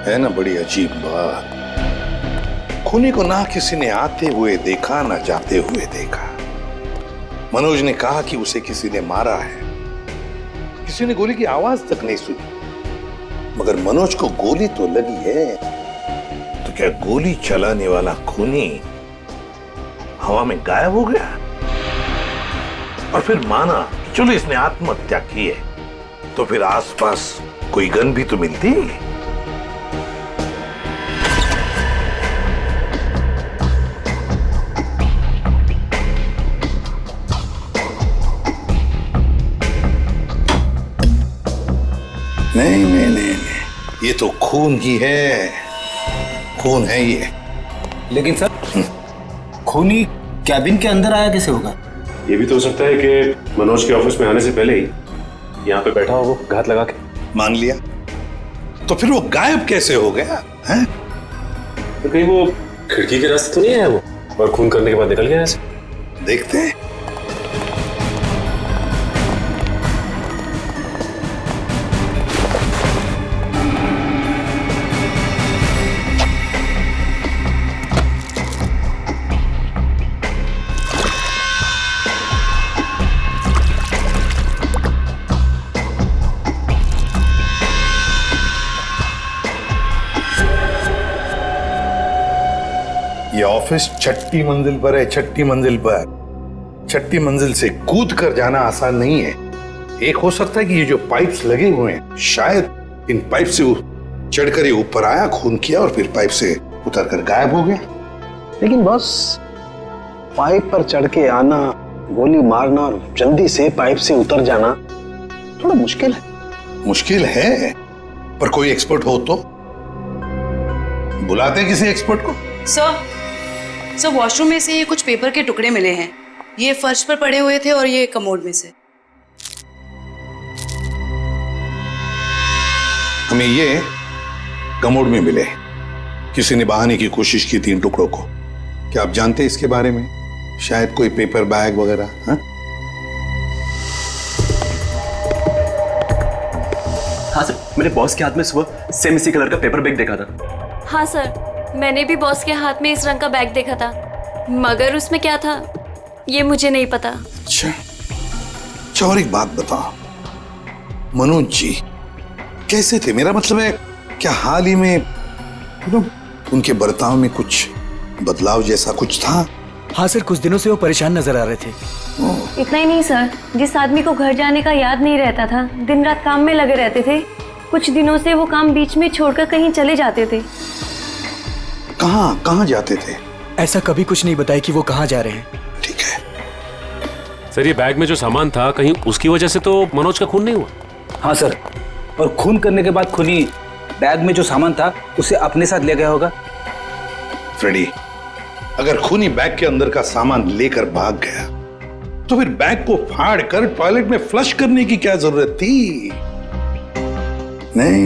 है ना बड़ी अजीब बात। खूनी को ना किसी ने आते हुए देखा ना जाते हुए देखा। मनोज ने कहा कि उसे किसी ने मारा है, किसी ने गोली की आवाज तक नहीं सुनी। मगर मनोज को गोली तो लगी है, तो क्या गोली चलाने वाला खूनी हवा में गायब हो गया? और फिर माना कि चलो इसने आत्महत्या की है, तो फिर आसपास कोई गन भी तो मिलती। नहीं नहीं नहीं, ये तो खून ही है, खून है ये। लेकिन सर खूनी कैबिन के अंदर आया कैसे होगा? ये भी तो हो सकता है कि मनोज के ऑफिस में आने से पहले ही यहाँ पे बैठा हो वो घात लगा के। मान लिया, तो फिर वो गायब कैसे हो गया है? तो कहीं वो खिड़की के रास्ते तो नहीं आया वो और खून करने के बाद निकल गया ऐसे? देखते हैं। ये ऑफिस छठी मंजिल पर है, छठी मंजिल पर। छठी मंजिल से कूद कर जाना आसान नहीं है। एक हो सकता है कि ये जो पाइप्स लगे हुए हैं, शायद इन पाइप से चढ़कर ये ऊपर आया, खून किया और फिर पाइप से उतर कर गायब हो गया। लेकिन बस पाइप पर चढ़ के आना, गोली मारना और जल्दी से पाइप से उतर जाना थोड़ा मुश्किल है। मुश्किल है, पर कोई एक्सपर्ट हो तो बुलाते हैं किसी एक्सपर्ट को। सर वॉशरूम में से ये कुछ पेपर के टुकड़े मिले हैं। ये फर्श पर पड़े हुए थे और ये कमोड में से। हमें ये कमोड में मिले। किसी ने बहाने की कोशिश की थी इन टुकड़ों को। क्या आप जानते हैं इसके बारे में? शायद कोई पेपर बैग वगैरह। हाँ सर, मेरे बॉस के हाथ में सुबह सेम इसी कलर का पेपर बैग देखा था। हाँ सर, मैंने भी बॉस के हाथ में इस रंग का बैग देखा था, मगर उसमें क्या था ये मुझे नहीं पता। अच्छा, और एक बात बताओ, मनोज जी कैसे थे? मेरा मतलब है, क्या हाल ही में उनके बर्ताव में कुछ बदलाव जैसा कुछ था? हाँ सर, कुछ दिनों से वो परेशान नजर आ रहे थे। इतना ही नहीं सर, जिस आदमी को घर जाने का याद नहीं रहता था, दिन रात काम में लगे रहते थे, कुछ दिनों से वो काम बीच में छोड़कर कहीं चले जाते थे। कहाँ जाते थे? ऐसा कभी कुछ नहीं बताया कि वो कहाँ जा रहे हैं। ठीक है सर, ये बैग में जो सामान था, कहीं उसकी वजह से तो मनोज का खून नहीं हुआ? हाँ सर, और खून करने के बाद खूनी बैग में जो सामान था उसे अपने साथ ले गया होगा। फ्रेडी, अगर खूनी बैग के अंदर का सामान लेकर भाग गया तो फिर बैग को फाड़ कर टॉयलेट में फ्लश करने की क्या जरूरत थी? नहीं,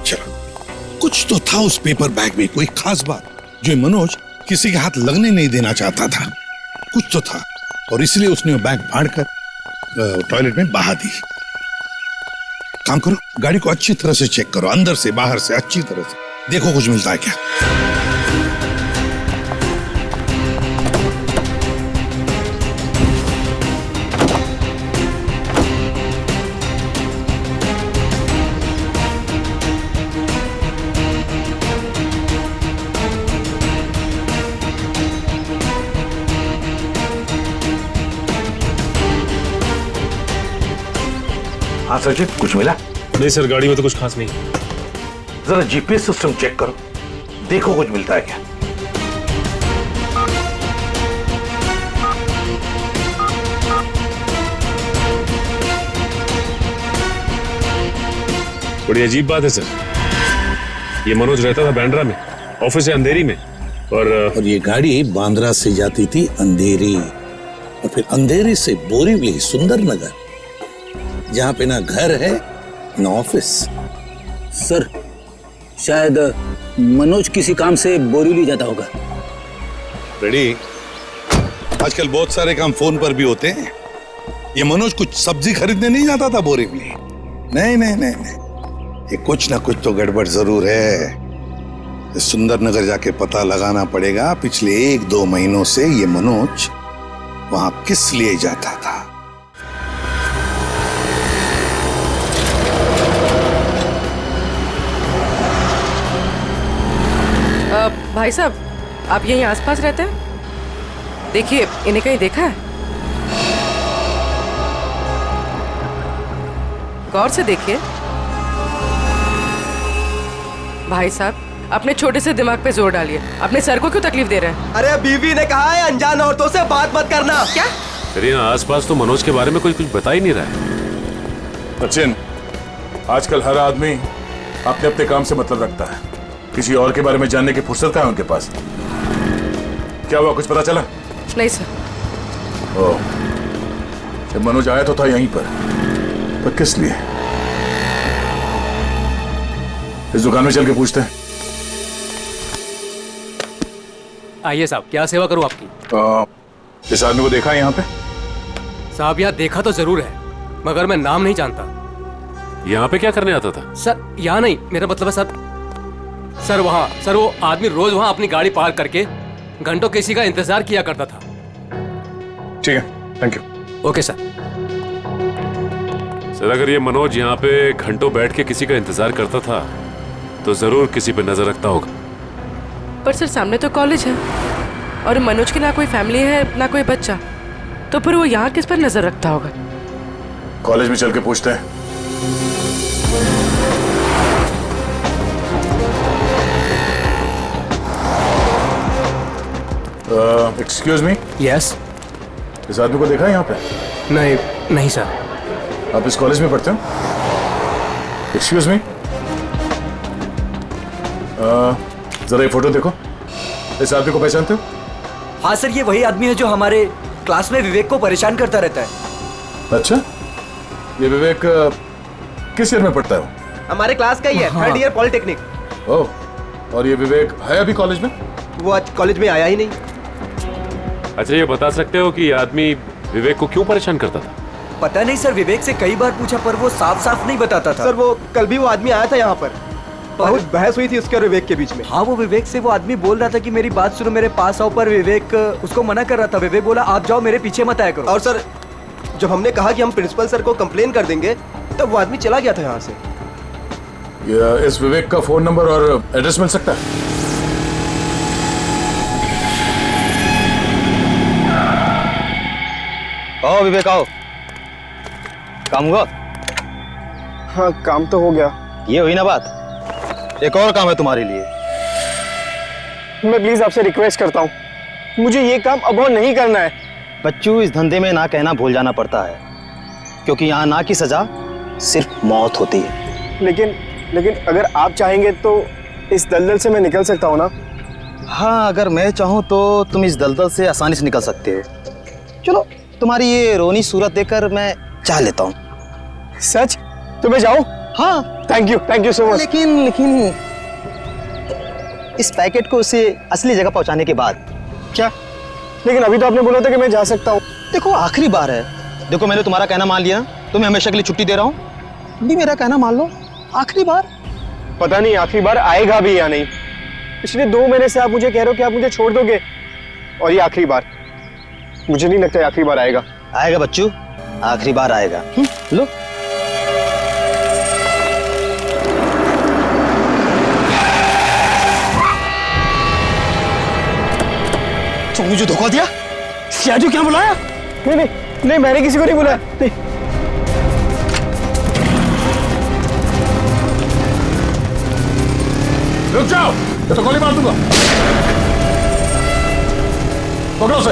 चलो, कुछ तो था उस पेपर बैग में, कोई खास बात जो मनोज किसी के हाथ लगने नहीं देना चाहता था। कुछ तो था और इसलिए उसने वो बैग फाड़कर टॉयलेट में बहा दी। काम करो, गाड़ी को अच्छी तरह से चेक करो, अंदर से बाहर से अच्छी तरह से देखो कुछ मिलता है क्या। हाँ सर जी, कुछ मिला? नहीं सर, गाड़ी में तो कुछ खास नहीं। जरा जीपीएस सिस्टम चेक करो, देखो कुछ मिलता है क्या। बड़ी अजीब बात है सर, ये मनोज रहता था बांद्रा में, ऑफिस है अंधेरी में, और ये गाड़ी बांद्रा से जाती थी अंधेरी, और फिर अंधेरी से बोरीवली, सुंदर नगर, जहां पे ना घर है ना ऑफिस। सर, शायद मनोज किसी काम से बोरीवली जाता होगा। रेडी, आजकल बहुत सारे काम फोन पर भी होते हैं। ये मनोज कुछ सब्जी खरीदने नहीं जाता था बोरीवली। नहीं, ये कुछ ना कुछ तो गड़बड़ जरूर है। सुंदर नगर जाके पता लगाना पड़ेगा पिछले 1-2 महीनों से ये मनोज वहां किस लिए जाता था। भाई साहब, आप यहीं आसपास रहते हैं? देखिए, इन्हें कहीं देखा है? गौर से देखिए। भाई साहब, अपने छोटे से दिमाग पे जोर डालिए। अपने सर को क्यों तकलीफ दे रहे हैं? अरे बीवी ने कहा है अनजान औरतों से बात मत करना। क्या? अरे आसपास तो मनोज के बारे में कोई कुछ बता ही नहीं रहा है। सचिन, आजकल हर आदमी अपने अपने काम से मतलब रखता है, किसी और के बारे में जानने की फुर्सत है उनके पास? क्या हुआ, कुछ पता चला? नहीं सर। ओह, मनोज आया तो था यहीं पर किस लिए? इस दुकान में चल के पूछते हैं। आइए साहब, क्या सेवा करूं आपकी? इस आदमी को देखा है यहाँ पे? साहब यहाँ देखा तो जरूर है, मगर मैं नाम नहीं जानता। यहाँ पे क्या करने आता था? सर यहाँ नहीं, मेरा मतलब है सर वहाँ, सर वो आदमी रोज वहाँ अपनी गाड़ी पार्क करके घंटों किसी का इंतजार किया करता था। ठीक है, thank you. Okay sir. Sir अगर ये मनोज यहाँ पे घंटों बैठ के किसी का इंतजार करता था तो जरूर किसी पे नजर रखता होगा। पर सर सामने तो कॉलेज है और मनोज की ना कोई फैमिली है ना कोई बच्चा, तो फिर वो यहाँ किस पर नजर रखता होगा? कॉलेज में चल के पूछते हैं। Excuse me. यस। इस आदमी को देखा है यहाँ पे? नहीं सर। आप इस कॉलेज में पढ़ते हो? एक्सक्यूज मी, जरा ये फोटो देखो। इस आदमी को पहचानते हो? हाँ सर, ये वही आदमी है जो हमारे क्लास में विवेक को परेशान करता रहता है। अच्छा, ये विवेक किस ईयर में पढ़ता है? हमारे क्लास का ही है, थर्ड ईयर पॉलिटेक्निक। ओह, और ये विवेक है अभी कॉलेज में? वो आज कॉलेज में आया ही नहीं। अच्छा, ये बता सकते हो कि ये आदमी विवेक को क्यों परेशान करता था? पता नहीं सर, विवेक से कई बार पूछा पर वो साफ साफ नहीं बताता था। सर वो कल भी वो आदमी आया था यहाँ पर, बहुत बहस हुई थी उसके और विवेक के बीच में। हाँ, वो विवेक से वो आदमी बोल रहा था कि मेरी बात सुनो, मेरे पास आओ, पर विवेक उसको मना कर रहा था। विवेक बोला आप जाओ, मेरे पीछे मत आया करो। और सर जब हमने कहा कि हम प्रिंसिपल सर को कंप्लेन कर देंगे तब वो आदमी चला गया था यहाँ से। इस विवेक का फोन नंबर और एड्रेस मिल सकता है? आओ विवेक आओ। काम हुआ? हाँ काम तो हो गया। ये हुई ना बात, एक और काम है तुम्हारे लिए। मैं प्लीज आपसे रिक्वेस्ट करता हूँ, मुझे ये काम अब और नहीं करना है। बच्चू, इस धंधे में ना कहना भूल जाना पड़ता है, क्योंकि यहाँ ना की सजा सिर्फ मौत होती है। लेकिन अगर आप चाहेंगे तो इस दलदल से मैं निकल सकता हूँ ना? हाँ, अगर मैं चाहूँ तो तुम इस दलदल से आसानी से निकल सकते हो। चलो, तुम्हारी ये रोनी सूरत देखकर मैं चाह लेता हूँ। सच? तो मैं जाऊँ? हाँ। Thank you so much. लेकिन इस पैकेट को उसे असली जगह पहुँचाने के बाद। क्या? लेकिन अभी तो आपने बोला था कि मैं जा सकता हूँ। देखो, आखिरी बार है। देखो, मैंने तुम्हारा कहना मान लिया, तुम्हें हमेशा के लिए छुट्टी दे रहा हूँ। भी मेरा कहना मान लो, आखिरी बार। पता नहीं आखिरी बार आएगा भी या नहीं। पिछले 2 महीने से आप मुझे कह रहे हो कि आप मुझे छोड़ दोगे, और ये आखिरी बार। मुझे नहीं लगता आखिरी बार आएगा। आएगा बच्चू, आखिरी बार आएगा। लो। तो मुझे धोखा दिया? सियाजू क्या बुलाया? नहीं, मैंने किसी को नहीं बुलाया। नहीं। रुक जाओ, ये तो गोली मार दूंगा। पकड़ो उसे।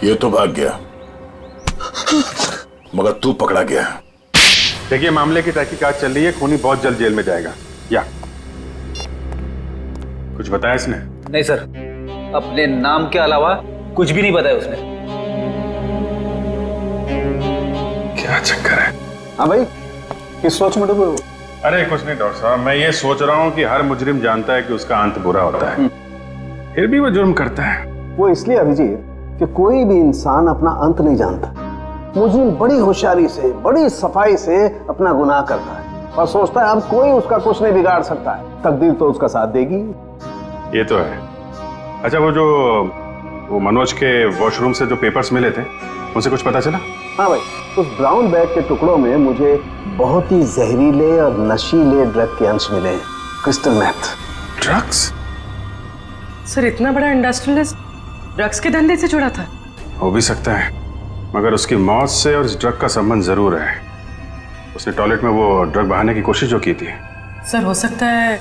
ये तो भाग गया, मगर तू पकड़ा गया। देखिए, मामले की तहकीकात चल रही है, खूनी बहुत जल्द जेल में जाएगा। या कुछ बताया इसने? नहीं सर, अपने नाम के अलावा कुछ भी नहीं बताया उसने। क्या चक्कर है? हाँ भाई, किस सोच में डूबे हो? अरे कुछ नहीं डॉक्टर साहब, मैं ये सोच रहा हूँ कि हर मुजरिम जानता है कि उसका अंत बुरा होता है, फिर भी वो जुर्म करता है। वो इसलिए अभिजीत कि कोई भी इंसान अपना अंत नहीं जानता। मुजरिम बड़ी होशियारी से, बड़ी सफाई से अपना गुनाह करता है और सोचता है अब कोई उसका कुछ नहीं बिगाड़ सकता है। तकदीर तो उसका साथ देगी। ये तो है। अच्छा, वो मनोज के वॉशरूम से जो पेपर्स मिले थे, उनसे कुछ पता चला? हाँ भाई, उस ब्राउन बैग के टुकड़ों में मुझे बहुत ही जहरीले और नशीले ड्रग के अंश मिले हैं। Crystal math. ड्रग्स? सर इतना बड़ा इंडस्ट्रियलिस्ट ड्रग्स के धंधे से जुड़ा था? हो भी सकता है, मगर उसकी मौत से और इस ड्रग का संबंध जरूर है। उसने टॉयलेट में वो ड्रग बहाने की कोशिश जो की थी। सर हो सकता है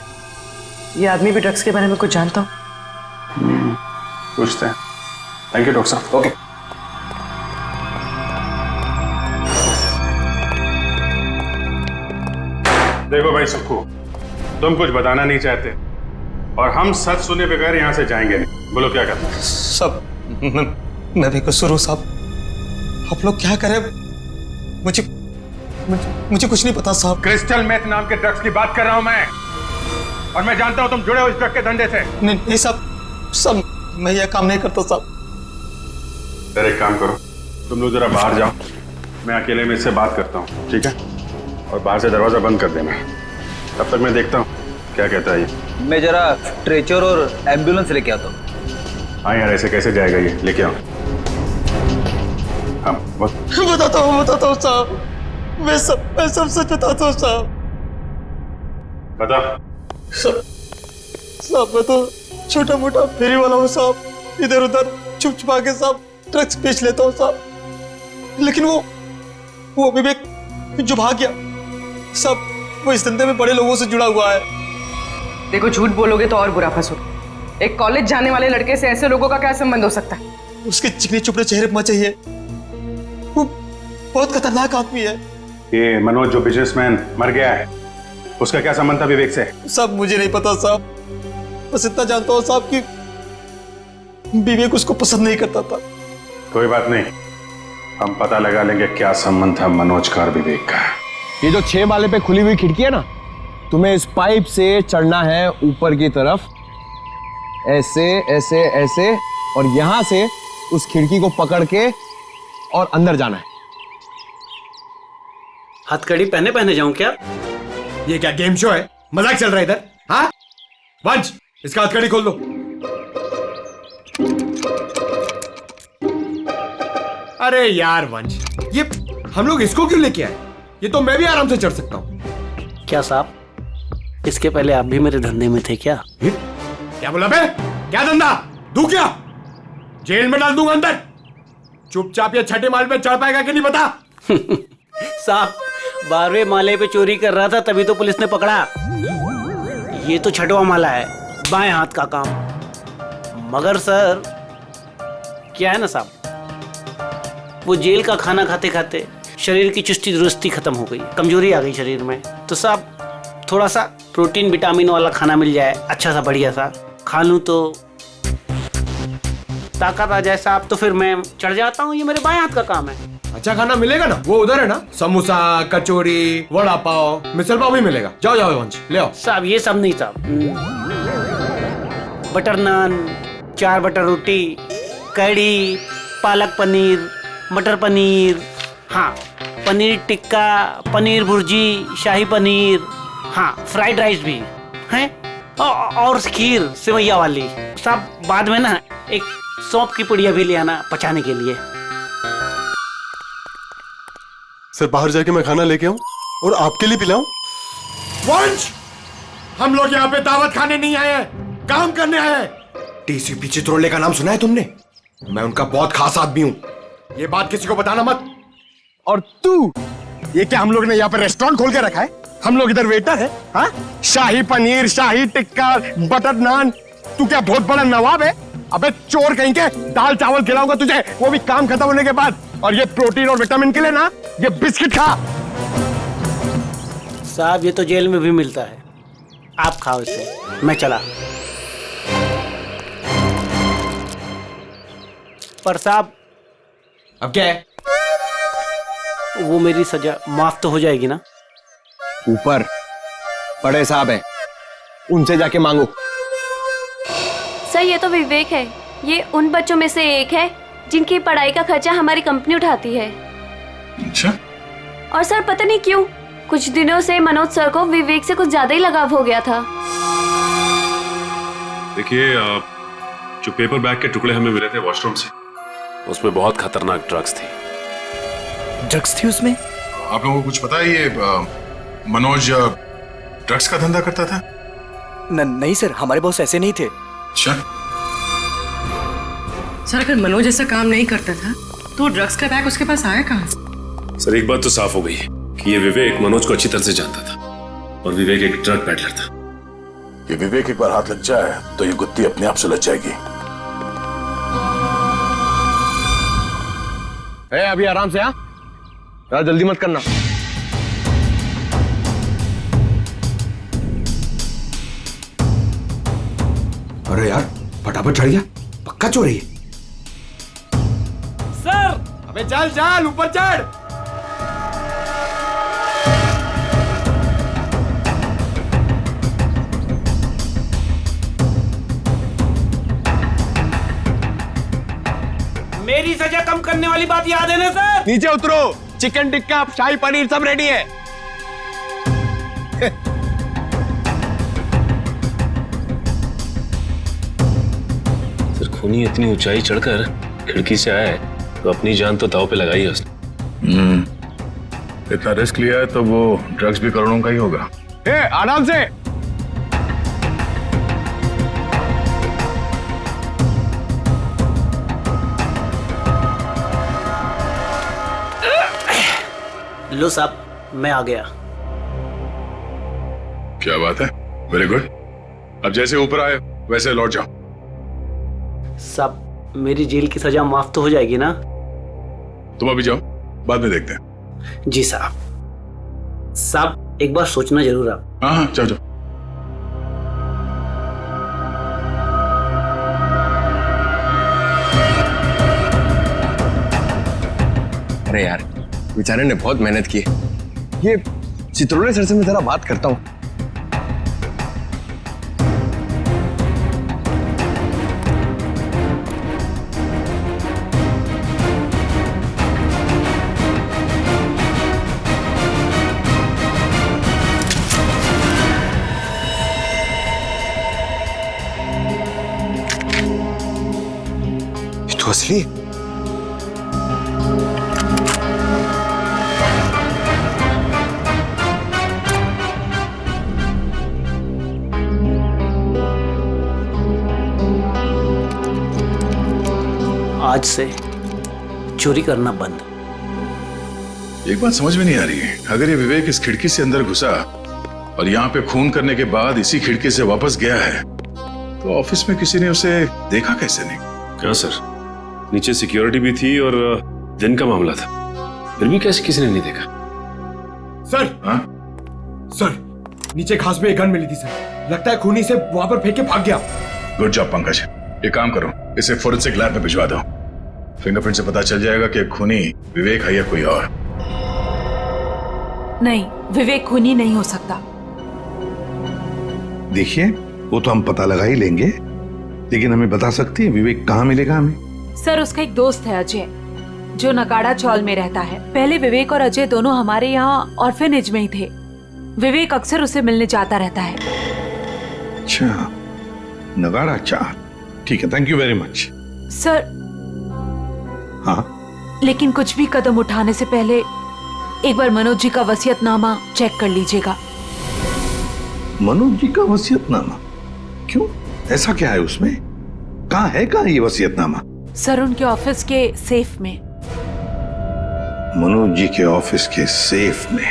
ये आदमी भी ड्रग्स के बारे में कुछ जानता हो। पूछते हैं। थैंक यू डॉक्टर साहब। ओके। देखो भाई सुक्कू, तुम कुछ बताना नहीं चाहते और हम सच सुने बगैर यहाँ से जाएंगे नहीं। बोलो क्या करना है? सब मैं भी कसूर हूँ साहब। आप लोग क्या करें, मुझे कुछ नहीं पता साहब। क्रिस्टल मेथ नाम के ड्रग्स की बात कर रहा हूं मैं, और मैं जानता हूं तुम जुड़े हो इस ड्रग के धंधे से। नहीं साहब, मैं यह काम नहीं करता साहब। सर एक काम करो, तुम लोग जरा बाहर जाओ, मैं अकेले में इससे बात करता हूँ, ठीक है? और बाहर से दरवाजा बंद कर देना, तब तक मैं देखता हूँ क्या कहता है ये। मैं जरा स्ट्रेचर और एम्बुलेंस लेके आता हूँ। हाँ यार, ऐसे कैसे जाएगा ये, लेके आओ। हाँ बताता हूँ साहब, मैं सब सच बताता हूँ साहब। बता। साहब मैं तो छोटा मोटा फेरी वाला हूँ साहब, इधर उधर छुप छुपा के साहब ड्रग्स बेच लेता हूँ साहब। लेकिन वो विवेक जो भाग गया साहब, वो इस धंधे में बड़े लोगों से जुड़ा हुआ है। देखो झूठ बोलोगे तो और बुरा फंसोगे। एक कॉलेज जाने वाले लड़के से ऐसे लोगों का क्या संबंध हो सकता है? उसके चिकने चुपड़े चेहरे पर चाहिए, वो बहुत खतरनाक आदमी है। ये मनोज जो बिजनेसमैन मर गया है, उसका क्या संबंध था विवेक से? साहब मुझे नहीं पता साहब, बस इतना जानता हूँ साहब कि विवेक उसको पसंद नहीं करता था। कोई बात नहीं, हम पता लगा लेंगे क्या संबंध था मनोज का और विवेक का। ये जो 6 माले पे खुली हुई खिड़की है ना, तुम्हें इस पाइप से चढ़ना है ऊपर की तरफ, ऐसे ऐसे ऐसे, और यहां से उस खिड़की को पकड़ के और अंदर जाना है। हथकड़ी पहने जाऊं क्या? ये क्या गेम शो है? मजाक चल रहा है इधर? हाँ वंश, इसका हथकड़ी खोल दो। अरे यार वंश, ये हम लोग इसको क्यों लेके आए? ये तो मैं भी आराम से चढ़ सकता हूँ। क्या साहब, इसके पहले आप भी मेरे धंधे में थे क्या? क्या बोला बे? क्या धंधा? दू क्या? जेल में डाल दूंगा अंदर। चुपचाप ये 6ठे माले पे चढ़ पाएगा कि नहीं बता? साहब 12वें माले पे चोरी कर रहा था, तभी तो पुलिस ने पकड़ा। ये तो 6वां माला है, बाएं हाथ का काम। मगर सर क्या है ना साहब, वो जेल का खाना खाते खाते शरीर की चुस्ती दुरुस्ती खत्म हो गई, कमजोरी आ गई शरीर में। तो साहब थोड़ा सा प्रोटीन विटामिन वाला खाना मिल जाए, अच्छा सा बढ़िया सा खा लूं तो ताकत आ जाए साहब, तो फिर मैं चढ़ जाता हूँ। ये मेरे बाएं हाथ का काम है। अच्छा खाना मिलेगा ना? वो उधर है ना, समोसा, कचौरी, वड़ा पाव, मिसल पाव भी मिलेगा। जाओ जाओ वंश, ले आओ। साहब ये सब नहीं साहब, बटर नान, 4 बटर रोटी, कढ़ी, पालक पनीर, मटर पनीर, हाँ पनीर टिक्का, पनीर भुर्जी, शाही पनीर, हाँ फ्राइड राइस भी है, और खीर सेवैया वाली। साहब बाद में ना एक सौंफ की पुड़िया भी ले आना पचाने के लिए। सर बाहर जाके मैं खाना लेके आऊं और आपके लिए पिलाऊं? वंश, हम लोग यहाँ पे दावत खाने नहीं आए हैं, काम करने आए हैं। टीसीपी चित्रोले का नाम सुना है तुमने? मैं उनका बहुत खास आदमी हूँ, ये बात किसी को बताना मत। और तू, ये क्या हम लोग ने यहाँ पे रेस्टोरेंट खोल के रखा है? हम लोग इधर वेटर है? हाँ, शाही पनीर, शाही टिक्का, बटर नान। तू क्या बहुत बड़ा नवाब है? अबे चोर कहीं के, दाल चावल खिलाऊंगा तुझे, वो भी काम खत्म होने के बाद। और ये प्रोटीन और विटामिन के लिए ना, ये बिस्किट खा। साहब ये तो जेल में भी मिलता है, आप खाओ इसे, मैं चला। पर साहब अब क्या है? वो मेरी सजा माफ तो हो जाएगी ना? ऊपर बड़े साहब हैं, उनसे जाके मांगो। सर ये तो विवेक है, ये उन बच्चों में से एक है जिनकी पढ़ाई का खर्चा हमारी कंपनी उठाती है। अच्छा। और सर पता नहीं क्यों कुछ दिनों से मनोज सर को विवेक से कुछ ज्यादा ही लगाव हो गया था। देखिए जो पेपर बैग के टुकड़े हमें मिले थे वॉशरूम से, उसमें बहुत खतरनाक ड्रग्स थी। ड्रग्स थी उसमें? आप लोगों को कुछ पता है ये मनोज ड्रग्स का धंधा करता था? नहीं सर, हमारे बॉस ऐसे नहीं थे। अच्छा। सर अगर मनोज ऐसा काम नहीं करता था तो ड्रग्स का बैग उसके पास आया कहाँ से? सर एक बात तो साफ हो गई कि ये विवेक मनोज को अच्छी तरह से जानता था, और विवेक एक ड्रग पैडलर था। ये विवेक एक बार हाथ लग जाए तो ये गुत्ती अपने आप सुलझ जाएगी। अभी आराम से, हाँ यार, जल्दी मत करना। अरे यार फटाफट चढ़ गया, पक्का चोरी है। सर अबे चल चल ऊपर चढ़। सजा कम करने वाली बात याद है ना सर? नीचे उतरो, चिकन टिक्का शाही पनीर सब रेडी है। सर खूनी इतनी ऊंचाई चढ़कर खिड़की से आया है तो अपनी जान तो दांव पे लगाई है उसने। इतना रिस्क लिया है तो वो ड्रग्स भी करोड़ों का ही होगा। आराम से। लो साहब, मैं आ गया। क्या बात है, वेरी गुड। अब जैसे ऊपर आए वैसे लौट जाओ। साहब मेरी जेल की सजा माफ तो हो जाएगी ना? तुम अभी जाओ, बाद में देखते हैं। जी साहब। साहब एक बार सोचना जरूर आप। हाँ जाओ जाओ। अरे यार, बेचारे ने बहुत मेहनत की। ये चित्रोले सर से मैं जरा बात करता हूँ। ये तो असली। आज से चोरी करना बंद। एक बात समझ में नहीं आ रही है, अगर ये विवेक इस खिड़की से अंदर घुसा और यहाँ पे खून करने के बाद इसी खिड़की से वापस गया है तो ऑफिस में किसी ने उसे देखा कैसे नहीं? क्या सर, नीचे सिक्योरिटी भी थी और दिन का मामला था, फिर भी कैसे किसी ने नहीं देखा? सर, हाँ? सर, नीचे घास में एक गन मिली थी सर। लगता है खूनी से वहां पर फेंक के भाग गया। Good job Pankaj. एक काम करो, इसे फोरेंसिक लैब में भिजवा दो। फिंगरप्रिंट से पता चल जाएगा कि खूनी विवेक है या कोई और। नहीं, विवेक खूनी नहीं हो सकता। देखिए, वो तो हम पता लगा ही लेंगे, लेकिन हमें बता सकती है विवेक कहाँ मिलेगा हमें? सर उसका एक दोस्त है अजय, जो नगाड़ा चौल में रहता है। पहले विवेक और अजय दोनों हमारे यहाँ ऑर्फेनेज में ही थे। विवेक अक्सर उसे मिलने जाता रहता है। अच्छा, नगाड़ा चाल, ठीक है, thank you very much. Sir हाँ, लेकिन कुछ भी कदम उठाने से पहले एक बार मनोज जी का वसीयतनामा चेक कर लीजिएगा। मनोज जी का वसीयतनामा? क्यों, ऐसा क्या है उसमें? कहाँ है ये वसीयतनामा? सर उनके ऑफिस के सेफ में। मनोज जी के ऑफिस के सेफ में?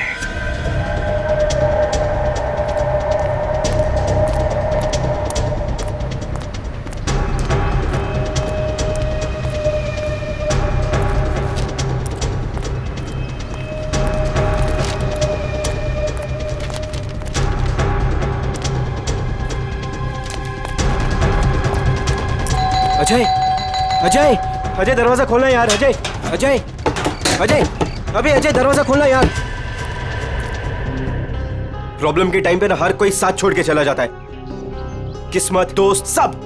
अजय, अजय, अजय दरवाजा खोलना यार। अजय, अजय, अजय, अबे अजय दरवाजा खोलना यार। प्रॉब्लम के टाइम पे ना हर कोई साथ छोड़ के चला जाता है, किस्मत, दोस्त, सब।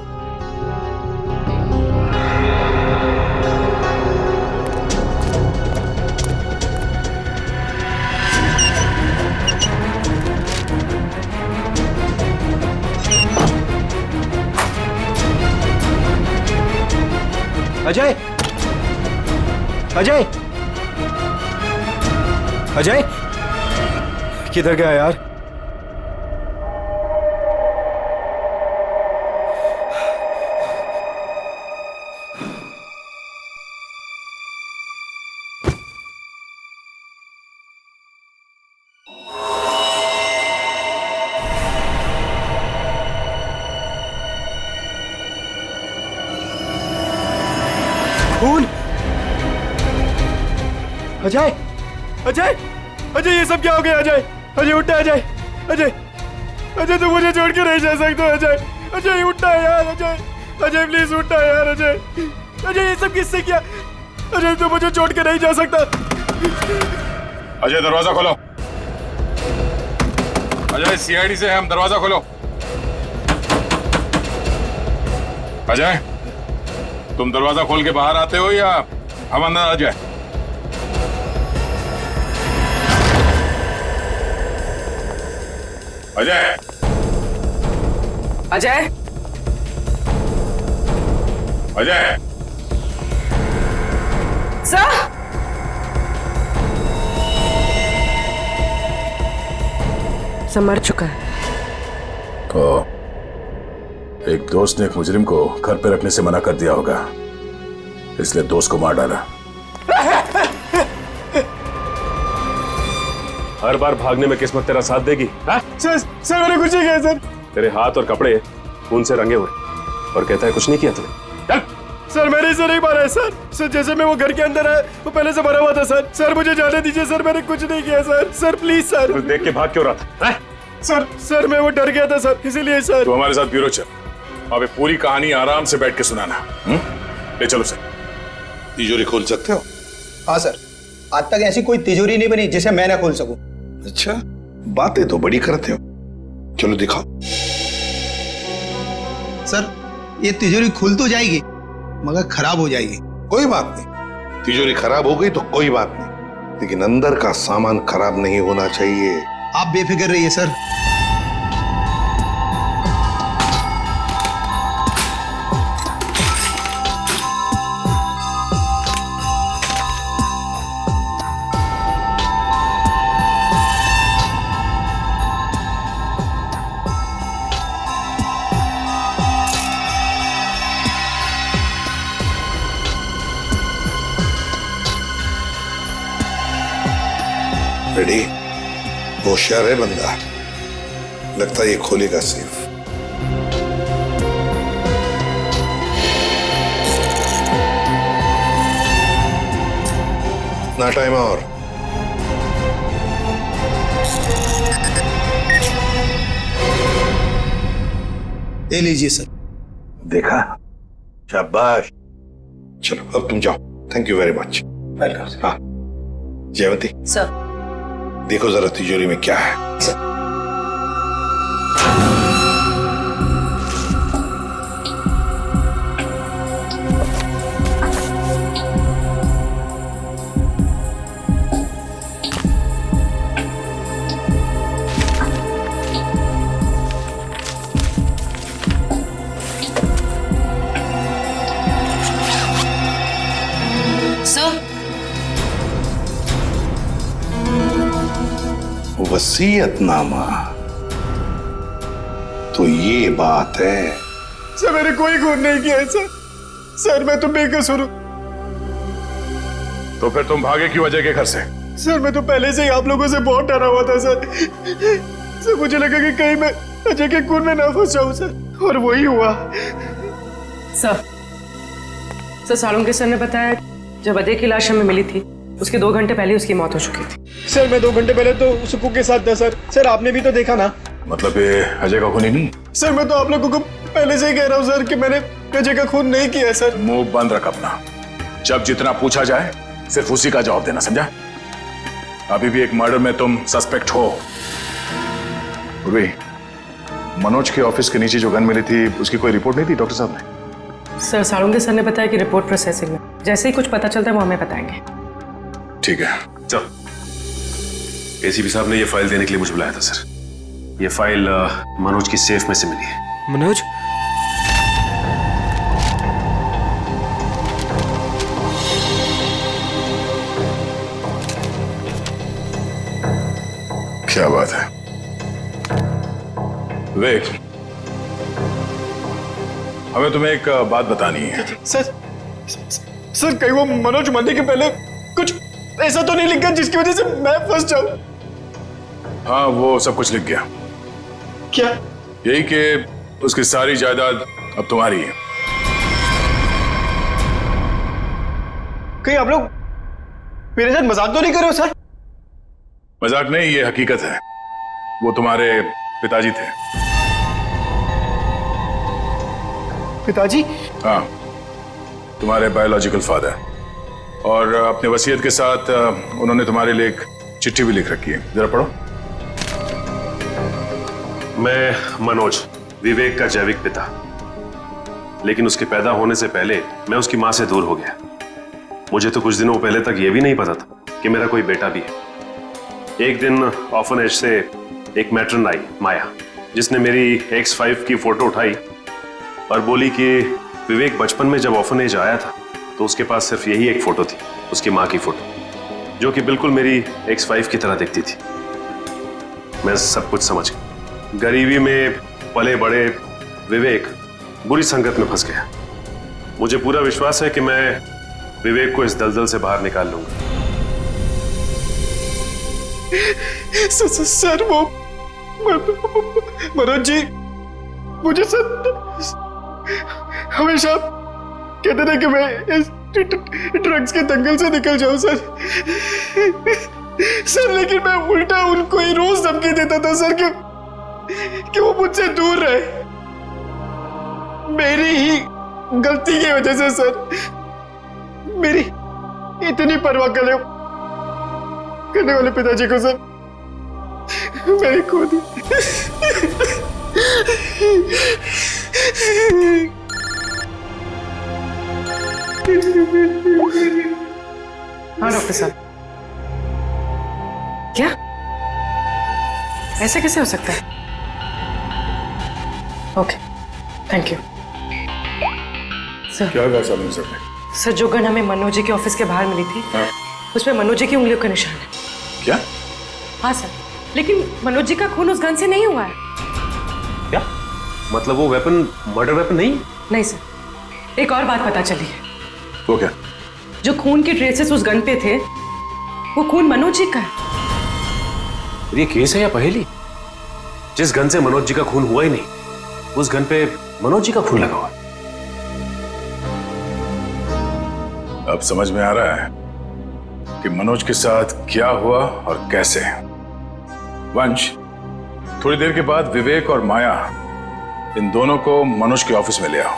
अजय, अजय, अजय, किधर गया यार? खून? अजय, अजय, अजय, ये सब क्या हो गया? अजय, अजय उठा। अजय, अजय, अजय तुम मुझे छोड़ के नहीं जा सकते। अजय, अजय उठा यार। अजय, अजय प्लीज उठा यार। अजय, अजय ये सब किससे किया? अजय तुम मुझे छोड़ के नहीं जा सकता। अजय दरवाजा खोलो। अजय सीआईडी से हम, दरवाजा खोलो। अजय तुम दरवाजा खोल के बाहर आते हो या हम अंदर आ जाए। अजय, अजय, अजय, सर। सब मर चुका है। तो एक दोस्त ने एक मुजरिम को घर पे रखने से मना कर दिया होगा, इसलिए दोस्त को मार डाला। हर बार भागने में किस्मत तेरा साथ देगी? सर मैंने कुछ नहीं किया सर। तेरे हाथ और कपड़े खून से रंगे हुए और कहता है कुछ नहीं किया तूने। सर मैंने इसे नहीं मारा है सर। जैसे मैं वो घर के अंदर आया वो पहले से मरा हुआ था सर। सर मुझे जाने दीजिए सर, मैंने कुछ नहीं किया सर। Sir please sir. तू देख के भाग क्यों रहा था? सर मैं वो डर गया था सर, इसीलिए सर। तो हमारे साथ ब्यूरो चल, अबे पूरी कहानी आराम से बैठ के सुनाना। ले चलो सर। तिजोरी खोल सकते हो? हाँ सर, आज तक ऐसी कोई तिजोरी नहीं बनी जिसे मैं ना खोल सकूं। अच्छा, बातें तो बड़ी करते हो, चलो दिखाओ। सर ये तिजोरी खुल तो जाएगी मगर खराब हो जाएगी। कोई बात नहीं, तिजोरी खराब हो गई तो कोई बात नहीं, लेकिन अंदर का सामान खराब नहीं होना चाहिए। आप बेफिक्र रहिए सर। रेडी? होशियार है बंदा, लगता है ये खोलेगा सेफ। ना टाइम और। ले लीजिए सर। देखा, शाबाश। चलो अब तुम जाओ। Thank you very much. Welcome. हाँ जयवंती सर, देखो जरा तिजोरी में क्या है। सर, वसीयतनामा, तो ये बात है। सर मैंने कोई खून नहीं किया है सर। सर मैं तो बेकसूर हूं। तो फिर तुम भागे क्यों अजय के घर से? सर मैं तो पहले से ही आप लोगों से बहुत डरा हुआ था सर। सर मुझे लगा कि कहीं मैं अजय के खून में ना फंस जाऊं सर, और वही हुआ। सर सालुंके सर ने बताया जब अजय की लाश हमें मिली थी उसके 2 घंटे पहले उसकी मौत हो चुकी थी। सर मैं 2 घंटे पहले तो सुकू के साथ था सर। सर आपने भी तो देखा ना। मतलब ये अजय का खून ही नहीं? सर मैं तो आप लोगों को पहले से ही कह रहा हूँ सर कि मैंने अजय का खून नहीं किया सर। मुंह बंद रख अपना। जब जितना पूछा जाए सिर्फ उसी का जवाब देना, समझा? अभी भी एक मर्डर में तुम सस्पेक्ट हो। मनोज के ऑफिस के नीचे जो गन मिली थी उसकी कोई रिपोर्ट नहीं थी डॉक्टर साहब ने? सर सालुंके सर ने बताया कि रिपोर्ट प्रोसेसिंग में, जैसे ही कुछ पता चलता है वो हमें बताएंगे। ठीक है चल। एसीपी साहब ने ये फाइल देने के लिए मुझे बुलाया था सर। ये फाइल मनोज की सेफ में से मिली है। मनोज? क्या बात है विवेक, हमें तुम्हें एक बात बतानी है। सर कहीं वो मनोज मरने के पहले कुछ ऐसा तो नहीं लिखा जिसकी वजह से मैं फंस जाऊं? हाँ वो सब कुछ लिख गया। क्या? यही कि उसकी सारी जायदाद अब तुम्हारी है। कहीं आप लोग मेरे साथ मजाक तो नहीं कर रहे हो सर? मजाक नहीं, ये हकीकत है। वो तुम्हारे पिताजी थे। पिताजी? हाँ, तुम्हारे बायोलॉजिकल फादर। और अपने वसीयत के साथ उन्होंने तुम्हारे लिए एक चिट्ठी भी लिख रखी है, जरा पढ़ो। मैं मनोज, विवेक का जैविक पिता, लेकिन उसके पैदा होने से पहले मैं उसकी मां से दूर हो गया। मुझे तो कुछ दिनों पहले तक ये भी नहीं पता था कि मेरा कोई बेटा भी है। एक दिन ऑर्फनेज से एक मैट्रन आई, माया, जिसने मेरी X5 की फोटो उठाई और बोली कि विवेक बचपन में जब ऑर्फनेज आया था तो उसके पास सिर्फ यही एक फोटो थी, उसकी माँ की फोटो, जो कि बिल्कुल मेरी X5 की तरह दिखती थी। मैं सब कुछ समझ गया। गरीबी में पले बड़े विवेक बुरी संगत में फंस गया। मुझे पूरा विश्वास है कि मैं विवेक को इस दलदल से बाहर निकाल लूंगा। सर वो मनोज जी मुझे सर हमेशा कहते थे कि मैं इस ड्रग्स के दंगल से निकल जाऊं सर। लेकिन मैं उल्टा उनको ही रोज धमकी देता था सर कि वो मुझसे दूर रहे। मेरी ही गलती की वजह से सर मेरी इतनी परवाह करने वाले पिताजी को सर मैंने खो दी। हाँ डॉक्टर साहब, क्या ऐसे कैसे हो सकता है? Okay, thank you sir. क्या कहा साहब सर ने? सर जो गन हमें मनोज जी के ऑफिस के बाहर मिली थी, उसमें मनोज जी की उंगलियों का निशान है। क्या? हाँ सर, लेकिन मनोज जी का खून उस गन से नहीं हुआ है। क्या मतलब वो वेपन मर्डर वेपन नहीं? नहीं सर, एक और बात पता चली है। वो क्या? जो खून के ट्रेसेस उस गन पे थे वो खून मनोज जी का है। ये केस है या पहेली? जिस गन से मनोज जी का खून हुआ ही नहीं, उस गन पे मनोज जी का खून लगा हुआ। अब समझ में आ रहा है कि मनोज के साथ क्या हुआ और कैसे। वंश, थोड़ी देर के बाद विवेक और माया इन दोनों को मनोज के ऑफिस में ले आओ।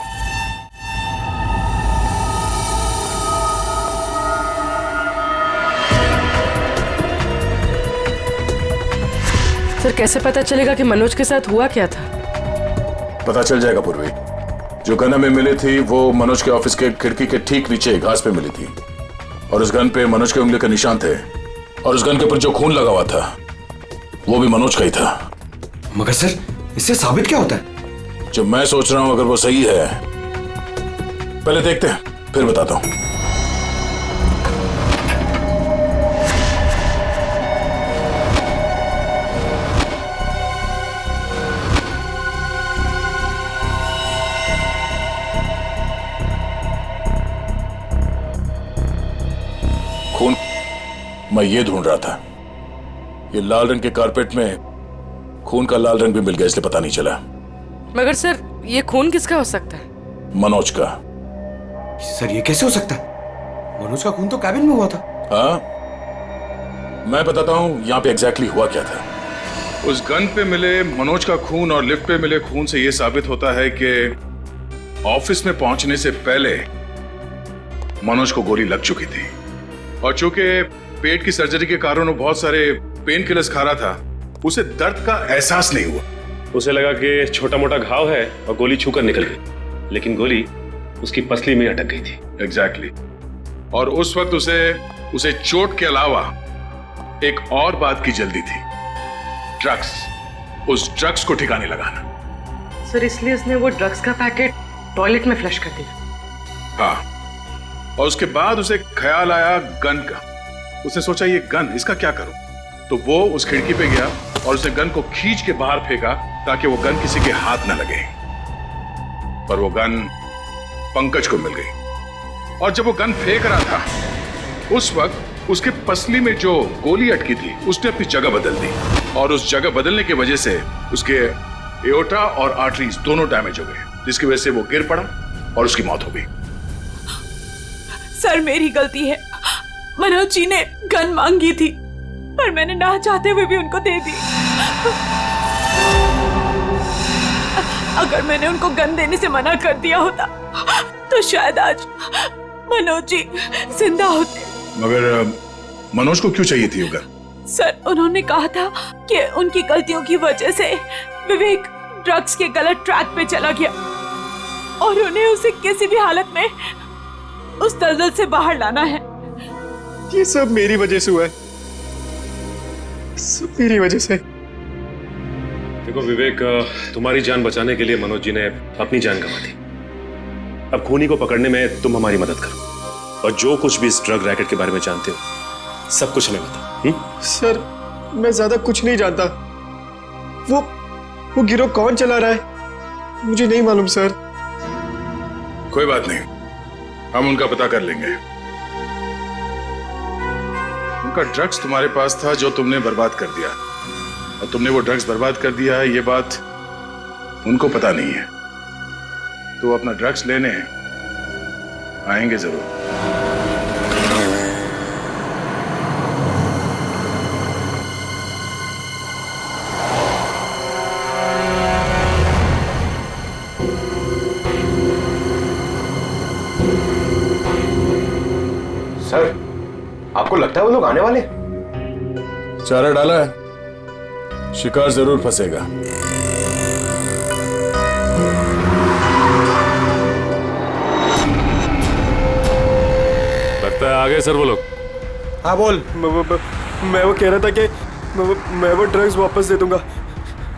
सर कैसे पता चलेगा कि मनोज के साथ हुआ क्या था? पता चल जाएगा पूर्वी। जो गन हमें मिली थी वो मनोज के ऑफिस के खिड़की के ठीक नीचे घास पे मिली थी, और उस गन पे मनोज के उंगली के निशान थे, और उस गन के ऊपर जो खून लगा हुआ था वो भी मनोज का ही था। मगर सर इससे साबित क्या होता है? जो मैं सोच रहा हूं अगर वो सही है, पहले देखते हैं फिर बताता हूं। खून मैं ये ढूंढ रहा था। ये लाल रंग के कारपेट में खून का लाल रंग भी मिल गया, इसलिए पता नहीं चला। मगर सर ये खून किसका हो सकता है? मनोज का। सर ये कैसे हो सकता है? मनोज का खून तो कैबिन में हुआ था। हाँ, मैं बताता हूं यहां पे एग्जैक्टली हुआ क्या था। उस गन पे मिले मनोज का खून और लिफ्ट पे मिले खून से यह साबित होता है कि ऑफिस में पहुंचने से पहले मनोज को गोली लग चुकी थी, और चूंकि पेट की सर्जरी के कारण वो बहुत सारे पेन किलर्स खा रहा था, उसे दर्द का एहसास नहीं हुआ। उसे लगा कि छोटा मोटा घाव है और गोली छूकर निकल गई, लेकिन गोली उसकी पसली में अटक गई थी। एग्जैक्टली। और उस वक्त उसे चोट के अलावा एक और बात की जल्दी थी, ड्रग्स। उस ड्रग्स को ठिकाने लगाना। सर इसलिए उसने वो ड्रग्स का पैकेट टॉयलेट में फ्लश कर दिया। हाँ, और उसके बाद उसे ख्याल आया गन का। उसने सोचा ये गन, इसका क्या करूं? तो वो उस खिड़की पे गया और उसे गन को खींच के बाहर फेंका ताकि वो गन किसी के हाथ न लगे। पर वो गन पंकज को मिल गई, और जब वो गन फेंक रहा था उस वक्त उसके पसली में जो गोली अटकी थी उसने अपनी जगह बदल दी, और उस जगह बदलने की वजह से उसके एओर्टा और आर्टरीज दोनों डैमेज हो गए, जिसकी वजह से वो गिर पड़ा और उसकी मौत हो गई। सर मेरी गलती है। मनोज जी ने गन मांगी थी पर मैंने ना चाहते हुए भी उनको दे दी। अगर मैंने उनको गन देने से मना कर दिया होता तो शायद आज मनोज जी जिंदा होते। मगर मनोज को क्यों चाहिए थी वो गन? सर उन्होंने कहा था कि उनकी गलतियों की वजह से विवेक ड्रग्स के गलत ट्रैक पे चला गया और उन्हें उसे किसी भी हालत में उस दलदल से बाहर लाना है। ये सब मेरी वजह से हुआ है, सब मेरी वजह से। देखो विवेक, तुम्हारी जान बचाने के लिए मनोज जी ने अपनी जान गंवा दी। अब खूनी को पकड़ने में तुम हमारी मदद करो, और जो कुछ भी इस ड्रग रैकेट के बारे में जानते हो सब कुछ हमें बताओ। सर मैं ज्यादा कुछ नहीं जानता। वो गिरोह कौन चला रहा है मुझे नहीं मालूम सर। कोई बात नहीं, हम उनका पता कर लेंगे। उनका ड्रग्स तुम्हारे पास था जो तुमने बर्बाद कर दिया, और तुमने वो ड्रग्स बर्बाद कर दिया है ये बात उनको पता नहीं है। तो वो अपना ड्रग्स लेने आएंगे जरूर। सर, आपको लगता है वो लोग आने वाले? चारा डाला है, शिकार जरूर फंसेगा। लगता है आ गए सर वो लोग। हाँ बोल। मैं वो कह रहा था कि मैं वो ड्रग्स वापस दे दूंगा,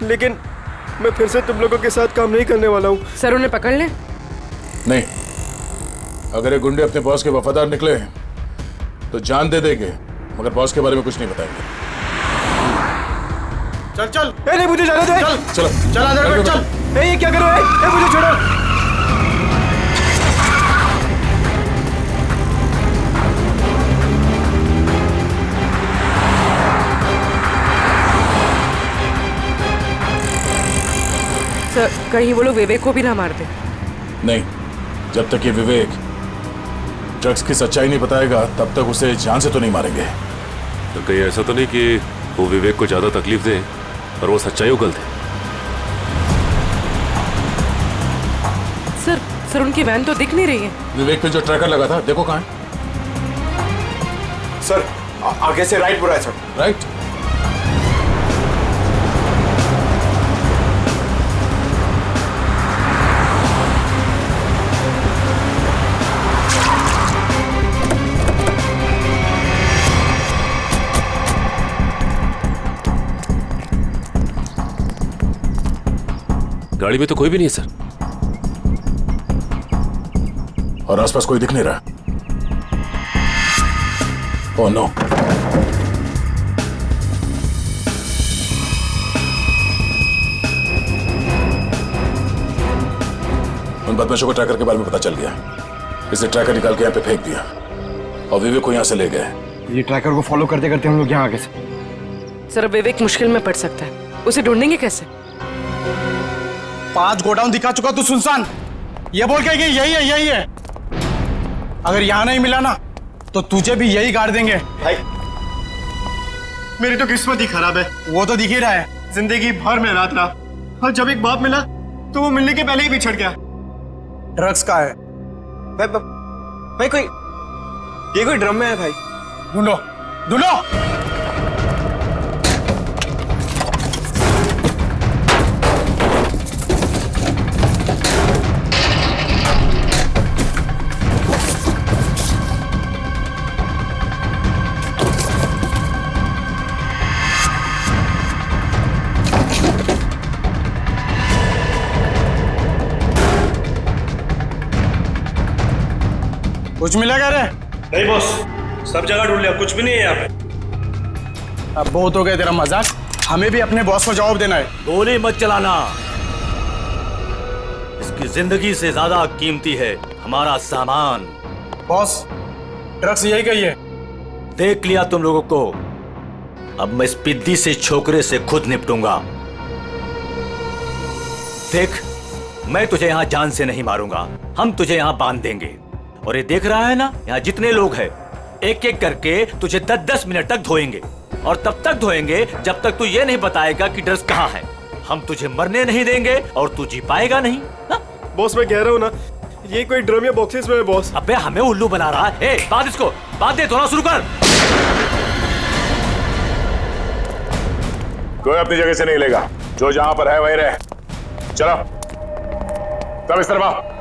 लेकिन मैं फिर से तुम लोगों के साथ काम नहीं करने वाला हूँ। सर उन्हें पकड़ ले। नहीं, अगर ये गुंडे अपने बॉस के वफादार निकले तो जान दे देंगे, मगर बॉस के बारे में कुछ नहीं बताएंगे। चल चल। नहीं मुझे जाने दे। चल चलो चल अंदर बैठ चल। ये क्या करो? मुझे छोड़ो। सर कहीं वो लोग विवेक को भी ना मार दे। नहीं, जब तक ये विवेक ड्रग्स की सच्चाई नहीं बताएगा तब तक उसे जान से तो नहीं मारेंगे। तो कहीं ऐसा तो नहीं कि वो विवेक को ज्यादा तकलीफ दे और वो सच्चाई उगल दे? सर उनकी वैन तो दिख नहीं रही है। विवेक पे जो ट्रैकर लगा था देखो कहाँ है? सर आगे से राइट बुरा है सर। राइट। गाड़ी में तो कोई भी नहीं है सर। और आसपास कोई दिख नहीं रहा। Oh no. उन बदमाशों को ट्रैकर के बारे में पता चल गया, इसे ट्रैकर निकाल के यहाँ पे फेंक दिया और विवेक को यहाँ से ले गए। ये ट्रैकर को फॉलो करते करते हम लोग यहाँ आगे से। सर विवेक मुश्किल में पड़ सकता है, उसे ढूंढेंगे कैसे? 5 गोडाउन दिखा चुका तू सुनसान, ये बोल के कि यही है। अगर यहाँ नहीं मिला ना तो तुझे भी यही गाड़ देंगे। भाई मेरी तो किस्मत ही खराब है। वो तो दिख ही रहा है, जिंदगी भर मेहनत रहा, और जब एक बाप मिला तो वो मिलने के पहले ही बिछड़ गया। ड्रग्स का है भाई कोई ड्रम में है भाई। ढूंढो। कुछ मिला क्या रे? नहीं बॉस, सब जगह ढूंढ लिया, कुछ भी नहीं है यहाँ पे। अब बहुत हो गया तेरा मजाक, हमें भी अपने बॉस को जवाब देना है। गोली मत चलाना, इसकी जिंदगी से ज्यादा कीमती है हमारा सामान। बॉस ड्रग्स यही कही है। देख लिया तुम लोगों को, अब मैं इस पिद्दी से छोकरे से खुद निपटूंगा। देख, मैं तुझे यहाँ जान से नहीं मारूंगा, हम तुझे यहाँ बांध देंगे। और ये देख रहा है ना, यहाँ जितने लोग हैं एक एक करके तुझे 10-10 मिनट तक धोएंगे, और तब तक धोएंगे जब तक तू ये नहीं बताएगा कि ड्रग्स कहाँ है। हम तुझे मरने नहीं देंगे और तू जी पाएगा नहीं ना? बॉस मैं कह रहा हूँ ना, ये कोई ड्रम या बॉक्सेस में है बॉस। अबे हमें उल्लू बना रहा है। बांध इसको, बांध दे, धोना शुरू कर। कोई अपनी जगह से नहीं लेगा, जो जहां पर है वहीं रहे। चलो सब इस तरफ।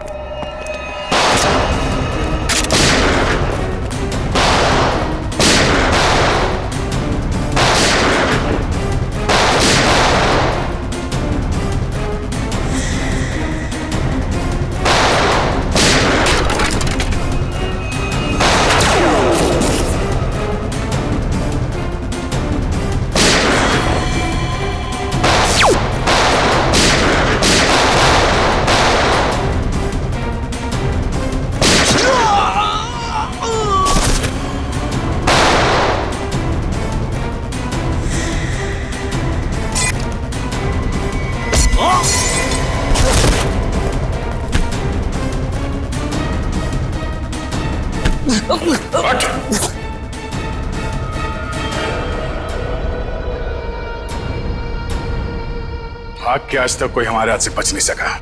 भाग के आज तक कोई हमारे हाथ से बच नहीं सका,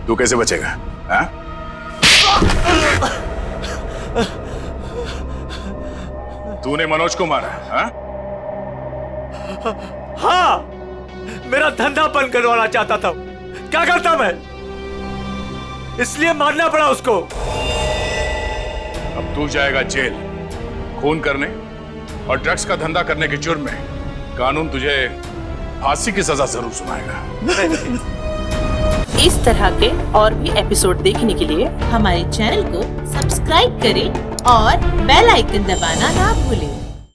तू कैसे बचेगा? हाँ? तूने मनोज को मारा? हाँ? हाँ, मेरा धंधा बंद करवाना चाहता था। क्या करता मैं? इसलिए मारना पड़ा उसको। अब तू जाएगा जेल, खून करने और ड्रग्स का धंधा करने के जुर्म में। कानून तुझे फांसी की सजा जरूर सुनाएगा। इस तरह के और भी एपिसोड देखने के लिए हमारे चैनल को सब्सक्राइब करें और बेल आइकन दबाना ना भूलें।